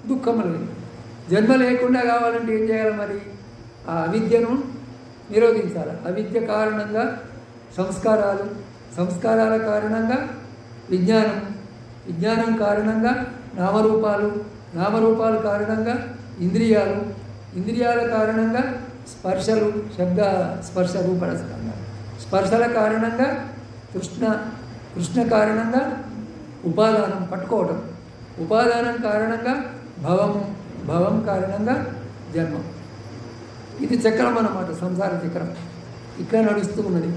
దుఃఖము లేదు. జన్మ లేకుండా కావాలంటే ఏం చేయాలి మరి? ఆ అవిద్యను నిరోధించాలి. అవిద్య కారణంగా సంస్కారాలు, సంస్కారాల కారణంగా విజ్ఞానం, విజ్ఞానం కారణంగా నామరూపాలు, నామరూపాల కారణంగా ఇంద్రియాలు, ఇంద్రియాల కారణంగా స్పర్శలు, శబ్ద స్పర్శ రూపణ స్పర్శల కారణంగా కృష్ణ, కృష్ణ కారణంగా ఉపాదానం పట్టుకోవటం, ఉపాదానం కారణంగా భవము, భవం కారణంగా జన్మం. ఇది చక్రం అన్నమాట, సంసార చక్రం. ఇక్కడ నడుస్తూ ఉన్నది.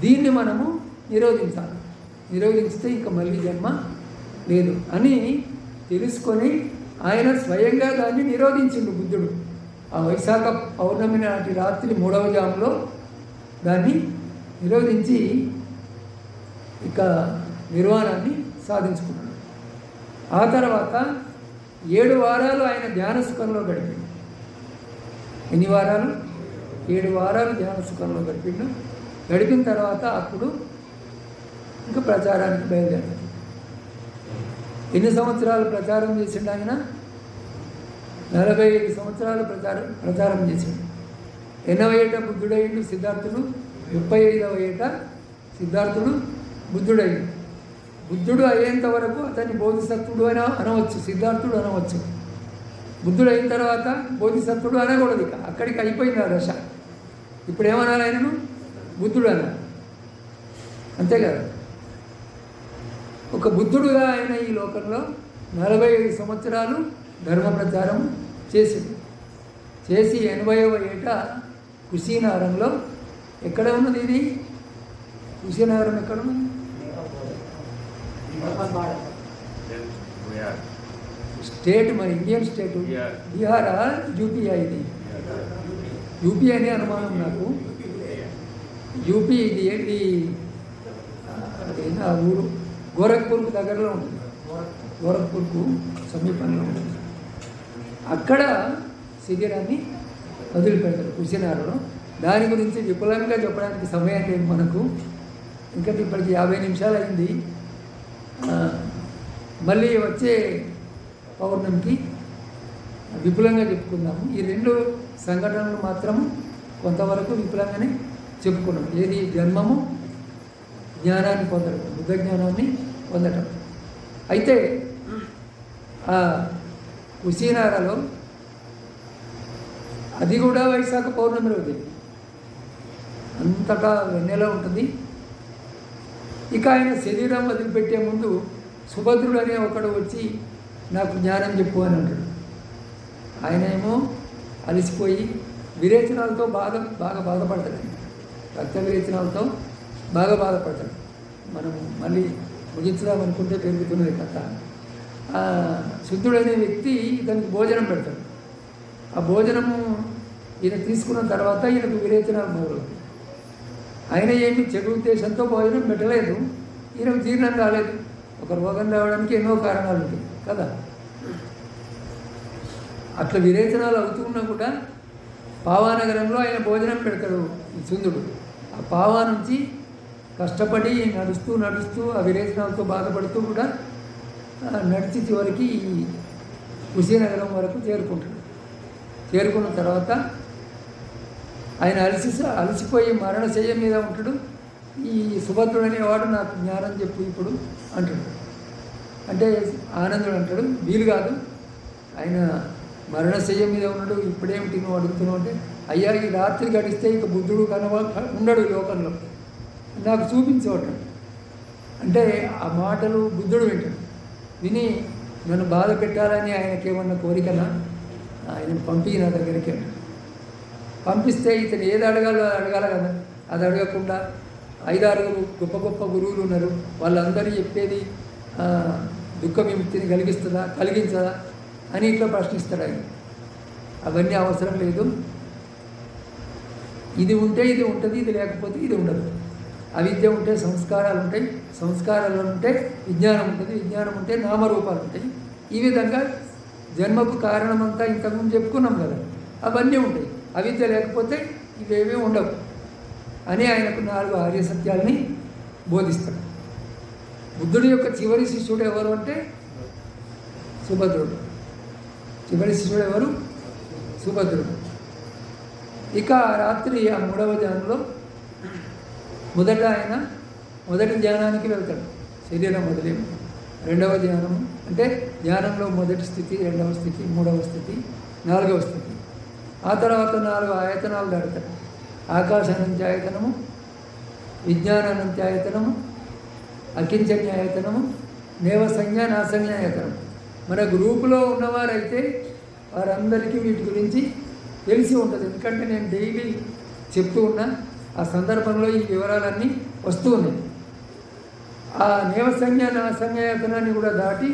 దీన్ని మనము నిరోధించాలి. నిరోధించితే ఇక మళ్ళీ జన్మ లేదు అని తెలుసుకొని ఆయన స్వయంగా దాన్ని నిరోధించిండు బుద్ధుడు. ఆ వైశాఖ పౌర్ణమి నాటి రాత్రి 3వ జాములో దాన్ని నిరోధించి ఇక నిర్వాణాన్ని సాధించుకున్నాడు. ఆ తర్వాత 7 వారాలు ఆయన ధ్యాన సుఖంలో గడిపిండు. ఎన్ని వారాలు? 7 వారాలు ధ్యాన సుఖంలో గడిపిండు. గడిపిన తర్వాత అప్పుడు ఇంకా ప్రచారానికి బయలుదేరాడు. ఎన్ని సంవత్సరాలు ప్రచారం చేసిండు ఆయన? 45 సంవత్సరాలు ప్రచారం చేసిండు. 80 ఏట బుద్ధుడయ్యిండు సిద్ధార్థుడు, 35వ ఏట సిద్ధార్థుడు బుద్ధుడయ్యిండు. బుద్ధుడు అయ్యేంత వరకు అతన్ని బోధిసత్వుడు అని అనవచ్చు, సిద్ధార్థుడు అనవచ్చు. బుద్ధుడు అయిన తర్వాత బోధిసత్వుడు అనకూడదు. ఇక అక్కడికి అయిపోయింది ఆ దశ. ఇప్పుడు ఏమనాలి? ఆయనను బుద్ధుడు అన్నారు, అంతే కదా. ఒక బుద్ధుడుగా ఆయన ఈ లోకంలో 45 సంవత్సరాలు ధర్మ ప్రచారం చేసింది. చేసి 80వ ఏట కుశీనారంలో ఎక్కడ ఉన్నది ఇది? కుశీనగరం ఎక్కడ ఉన్నది? స్టేట్ మరి ఇండియన్ స్టేట్ బీహారా యూపీఐ? ఇది యూపీ అనే అనుమానం నాకు. యూపీ ఇది ఏంటి? అదేనా ఊరు గోరఖ్పూర్కు దగ్గరలో ఉంటుంది, గోరఖ్పూర్కు సమీపంలో ఉంటుంది. అక్కడ శిబిరాన్ని వదిలిపెడతారు కుశీనగర్లో. దాని గురించి విపులంగా చెప్పడానికి సమయం లేదు మనకు. ఇంకా ఇప్పటికి 50 నిమిషాలు అయింది. మళ్ళీ వచ్చే పౌర్ణమికి విపులంగా చెప్పుకుందాము. ఈ 2 సంఘటనలు మాత్రం కొంతవరకు విపులంగానే చెప్పుకున్నాం. ఏది? జన్మము, జ్ఞానాన్ని పొందడం, బుద్ధ జ్ఞానాన్ని పొందడం. అయితే ఆ కుశీనగర్లో అది కూడా వైశాఖ పౌర్ణమి రోజు అంతటా వెన్నెల ఉంటుంది. ఇక ఆయన శరీరం వదిలిపెట్టే ముందు సుభద్రుడు అనే ఒకడు వచ్చి నాకు జ్ఞానం చెప్పు అని అంటాడు. ఆయన ఏమో అలసిపోయి విరేచనాలతో బాగా బాధపడతాడు. రక్త విరేచనాలతో బాగా బాధపడతాడు. మనం మళ్ళీ ముగించుదాం అనుకుంటే పెరుగుతున్నది కథ. శుద్ధుడనే వ్యక్తి ఇతనికి భోజనం పెడతాడు. ఆ భోజనము ఈయన తీసుకున్న తర్వాత ఈయనకు విరేచనాలు మొదలవుతాయి. ఆయన ఏమి చెడు ఉద్దేశంతో భోజనం పెట్టలేదు, ఈయనకు జీర్ణం కాలేదు. ఒక రోగం రావడానికి ఎన్నో కారణాలు ఉంటాయి కదా. అట్లా విరేచనాలు అవుతున్నా కూడా పావానగరంలో ఆయన భోజనం పెడతాడు ఈ సుందుడు. ఆ పావా నుంచి కష్టపడి నడుస్తూ ఆ విరేచనాలతో బాధపడుతూ కూడా నడిచి చివరికి ఈ కుశీనగరం వరకు చేరుకుంటాడు. చేరుకున్న తర్వాత ఆయన అలసిపోయి మరణశయ్య మీద ఉంటాడు. ఈ సుభద్రుడు అనేవాడు నాకు జ్ఞానం చెప్పు ఇప్పుడు అంటాడు. అంటే ఆనందుడు అంటాడు, వీలు కాదు, ఆయన మరణశయ్య మీద ఉన్నాడు, ఇప్పుడేమిటి నువ్వు అడుగుతున్నావు అంటే, అయ్యా ఈ రాత్రి గడిస్తే ఇక బుద్ధుడు ఉండడు లోకంలో, నాకు చూపించేవాడు. అంటే ఆ మాటలు బుద్ధుడు వింటాడు. విని నన్ను బాధ పెట్టాలని ఆయనకేమన్నా కోరికనా, ఆయన పంపి నా దగ్గరికి అంటాడు. పంపిస్తే ఇతను ఏది అడగాలో అడగాల కదా. అది అడగకుండా 5-6 గొప్ప గొప్ప గురువులు ఉన్నారు, వాళ్ళందరూ చెప్పేది దుఃఖ విముక్తిని కలిగించదా అని ఇట్లా ప్రశ్నిస్తాడు ఆయన. అవన్నీ అవసరం లేదు, ఇది ఉంటే ఇది ఉంటుంది, ఇది లేకపోతే ఇది ఉండదు. అవిద్య ఉంటే సంస్కారాలు ఉంటాయి, సంస్కారాలు ఉంటే విజ్ఞానం ఉంటుంది, విజ్ఞానం ఉంటే నామరూపాలు ఉంటాయి. ఈ విధంగా జన్మకు కారణమంతా ఇంతకుముందు చెప్పుకున్నాం కదా, అవన్నీ ఉంటాయి. అవిద్య లేకపోతే ఇవేమీ ఉండవు అని ఆయనకు 4 ఆర్య సత్యాలని బోధిస్తాడు. బుద్ధుడి యొక్క చివరి శిష్యుడు ఎవరు అంటే సుభద్రుడు. చివరి శిష్యుడు ఎవరు? సుభద్రుడు. ఇక రాత్రి ఆ 3వ ధ్యానంలో మొదట ఆయన మొదటి ధ్యానానికి వెళ్తాడు. శరీరం వదిలేము. 2వ ధ్యానము అంటే ధ్యానంలో మొదటి స్థితి, 2వ స్థితి, 3వ స్థితి, 4వ స్థితి. ఆ తర్వాత 4 ఆయతనాలు దాడతాడు. ఆకాశానంత్యాయతనము, విజ్ఞానానంత్యాయతనము, అకించన్యాయతనము, నేవసంజ్ఞ నాసంజ్ఞాయతనము. మన గ్రూపులో ఉన్నవారైతే వారందరికీ వీటి గురించి తెలిసి ఉంటుంది. ఎందుకంటే నేను డైలీ చెప్తూ ఉన్నా, ఆ సందర్భంలో ఈ వివరాలన్నీ వస్తూ ఉన్నాయి. ఆ నేవసంజ్ఞ నాసంజ్ఞాయతనాన్ని కూడా దాటి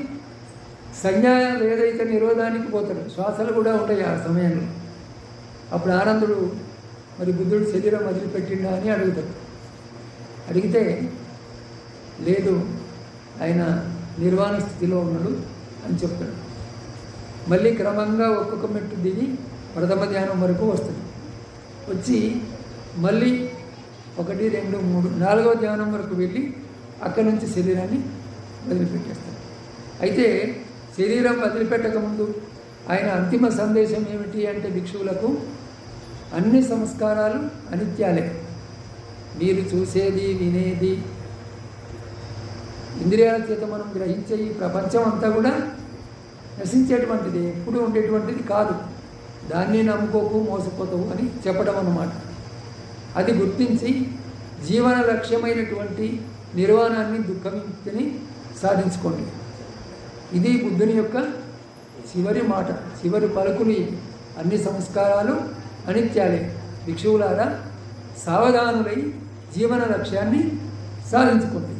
సంజ్ఞాయాలు ఏదైతే నిరోధానికి పోతాడు, శ్వాసలు కూడా ఉంటాయి ఆ సమయంలో. అప్పుడు ఆనందుడు మరి బుద్ధుడు శరీరం వదిలిపెట్టిండా అని అడుగుతాడు. అడిగితే లేదు, ఆయన నిర్వాణ స్థితిలో ఉన్నాడు అని చెప్తాడు. మళ్ళీ క్రమంగా ఒక్కొక్క మెట్టు దిగి ప్రథమ ధ్యానం వరకు వస్తుంది. వచ్చి మళ్ళీ 1, 2, 3, 4వ ధ్యానం వరకు వెళ్ళి అక్కడి నుంచి శరీరాన్ని వదిలిపెట్టేస్తాడు. అయితే శరీరం వదిలిపెట్టకముందు ఆయన అంతిమ సందేశం ఏమిటి అంటే, భిక్షువులకు అన్ని సంస్కారాలు అనిత్యాలే. మీరు చూసేది, వినేది, ఇంద్రియాల చేత మనం గ్రహించే ఈ ప్రపంచం అంతా కూడా నశించేటువంటిది, ఎప్పుడూ ఉండేటువంటిది కాదు. దాన్ని నమ్ముకోకు, మోసపోతావు అని చెప్పడం అన్నమాట. అది గుర్తించి జీవన లక్ష్యమైనటువంటి నిర్వాణాన్ని, దుఃఖవిముక్తిని సాధించుకోండి. ఇది బుద్ధుని యొక్క చివరి మాట, చివరి పలుకులు. అన్ని సంస్కారాలు అనిత్యాలే. భిక్షువులారా, సావధానులై జీవన లక్ష్యాన్ని సాధించుకుంది.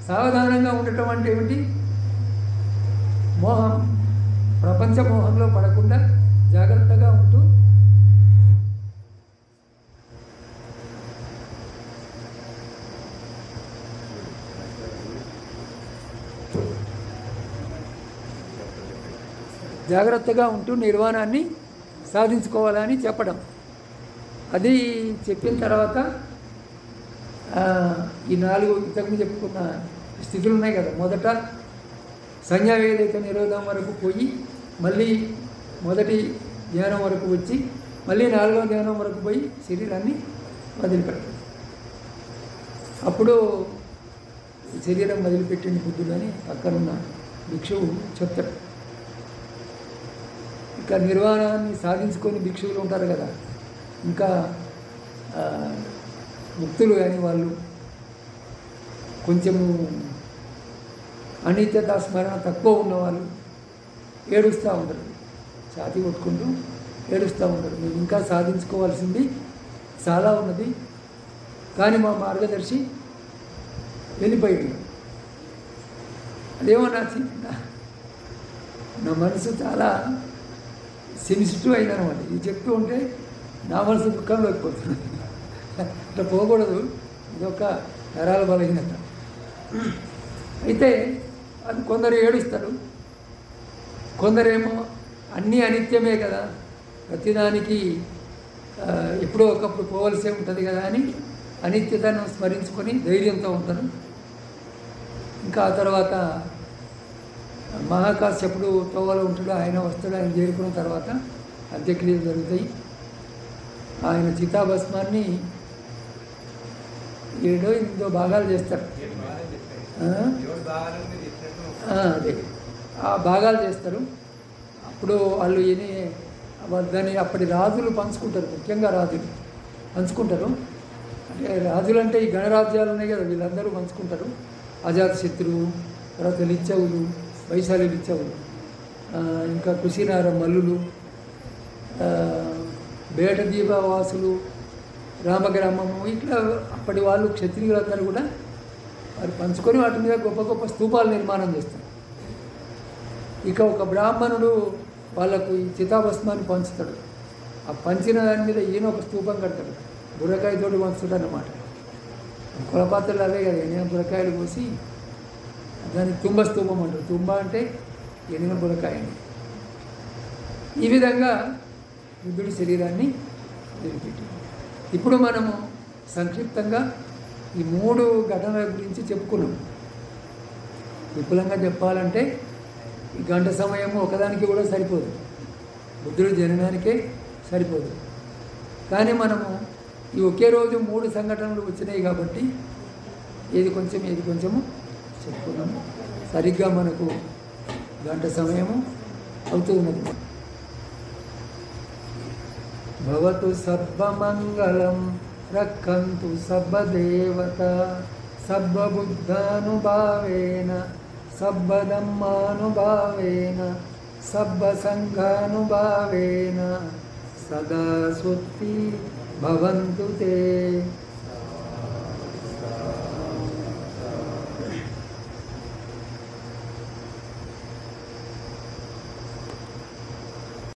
సావధానంగా ఉండటం అంటే ఏమిటి? మోహం, ప్రపంచ మోహంలో పడకుండా జాగ్రత్తగా ఉంటూ నిర్వాణాన్ని సాధించుకోవాలని చెప్పడం. అది చెప్పిన తర్వాత ఈ 4 ఇంతకుముందు చెప్పుకున్న స్థితులు ఉన్నాయి కదా. మొదట సంజ్ఞావేదైతే నిరోధం వరకు పోయి మళ్ళీ మొదటి ధ్యానం వరకు వచ్చి మళ్ళీ 4వ ధ్యానం వరకు పోయి శరీరాన్ని వదిలిపెడతాడు. అప్పుడు శరీరం వదిలిపెట్టిన బుద్ధులని పక్కనున్న భిక్షువు చెప్తాడు. ఇంకా నిర్వాణాన్ని సాధించుకొని భిక్షువులు ఉంటారు కదా, ఇంకా ముక్తులు కానీ వాళ్ళు కొంచెము అనిత్యత స్మరణ తక్కువ ఉన్నవాళ్ళు ఏడుస్తూ ఉంటారు, ఛాతీ కొట్టుకుంటూ ఏడుస్తూ ఉంటారు. మేము ఇంకా సాధించుకోవాల్సింది చాలా ఉన్నది, కానీ మా మార్గదర్శి వెళ్ళిపోయాడు. అదేమో నా మనసు చాలా సెన్సిటివ్ అయిందనమాట. ఇది చెప్తూ ఉంటే నా మనసు దుఃఖం లేకపోతుంది. ఇట్లా పోకూడదు, ఇదొక నరాల బలహీనత. అయితే అది కొందరు ఏడుస్తారు, కొందరేమో అన్నీ అనిత్యమే కదా, ప్రతిదానికి ఎప్పుడో ఒకప్పుడు పోవలసే ఉంటుంది కదా అని అనిత్యతను స్మరించుకొని ధైర్యంతో ఉంటారు. ఇంకా ఆ తర్వాత మహాకాశ్యపుడు తోవలో ఉంటాడు, ఆయన వస్తాడు. ఆయన చేరుకున్న తర్వాత అంత్యక్రియలు జరుగుతాయి. ఆయన చితాభస్మాన్ని 7-8 భాగాలు చేస్తారు. అదే ఆ భాగాలు చేస్తారు. అప్పుడు వాళ్ళు దాన్ని అప్పటి రాజులు పంచుకుంటారు, ముఖ్యంగా రాజులు పంచుకుంటారు. అంటే రాజులు అంటే ఈ గణరాజ్యాలు ఉన్నాయి కదా, వీళ్ళందరూ పంచుకుంటారు. అజాతశత్రువు, తర్వాత లిచ్చవులు, వైశాలి లిచ్చవులు, ఇంకా కుశీనార మల్లులు, బేటదీపవాసులు, రామగ్రామము, ఇట్లా అప్పటి వాళ్ళు క్షత్రియులందరూ కూడా వారు పంచుకొని వాటి మీద గొప్ప గొప్ప స్తూపాలు నిర్మాణం చేస్తారు. ఇక ఒక బ్రాహ్మణుడు వాళ్ళకు ఈ చితాభస్మాన్ని పంచుతాడు. ఆ పంచిన దాని మీద ఈయన ఒక స్తూపం కడతాడు, బుర్రకాయతోటి పంచుతాడు అన్నమాట. కులపాత్రలు అవే కదా, ఎనిమిన బుర్రకాయలు పోసి దాన్ని తుంబ స్తూపం అంటారు. తుంబ అంటే ఎనిమిన బుర్రకాయ. ఈ విధంగా బుద్ధుడి శరీరాన్ని వదిలిపెట్టింది. ఇప్పుడు మనము సంక్షిప్తంగా ఈ 3 ఘటనల గురించి చెప్పుకున్నాం. విపులంగా చెప్పాలంటే ఈ గంట సమయము ఒకదానికి కూడా సరిపోదు, బుద్ధుడి జననానికే సరిపోదు. కానీ మనము ఈ ఒకే రోజు 3 సంఘటనలు వచ్చినాయి కాబట్టి ఏది కొంచెము చెప్పుకున్నాము. సరిగ్గా మనకు గంట సమయము అవుతూ ఉన్నది. భవతు సర్వమంగళం రక్షन्तు సర్వదేవత సర్వబుద్ధానుభావేన సర్వధమ్మానుభావేన సర్వసంఘానుభావేన సదా స్వస్తి భవంతు తే.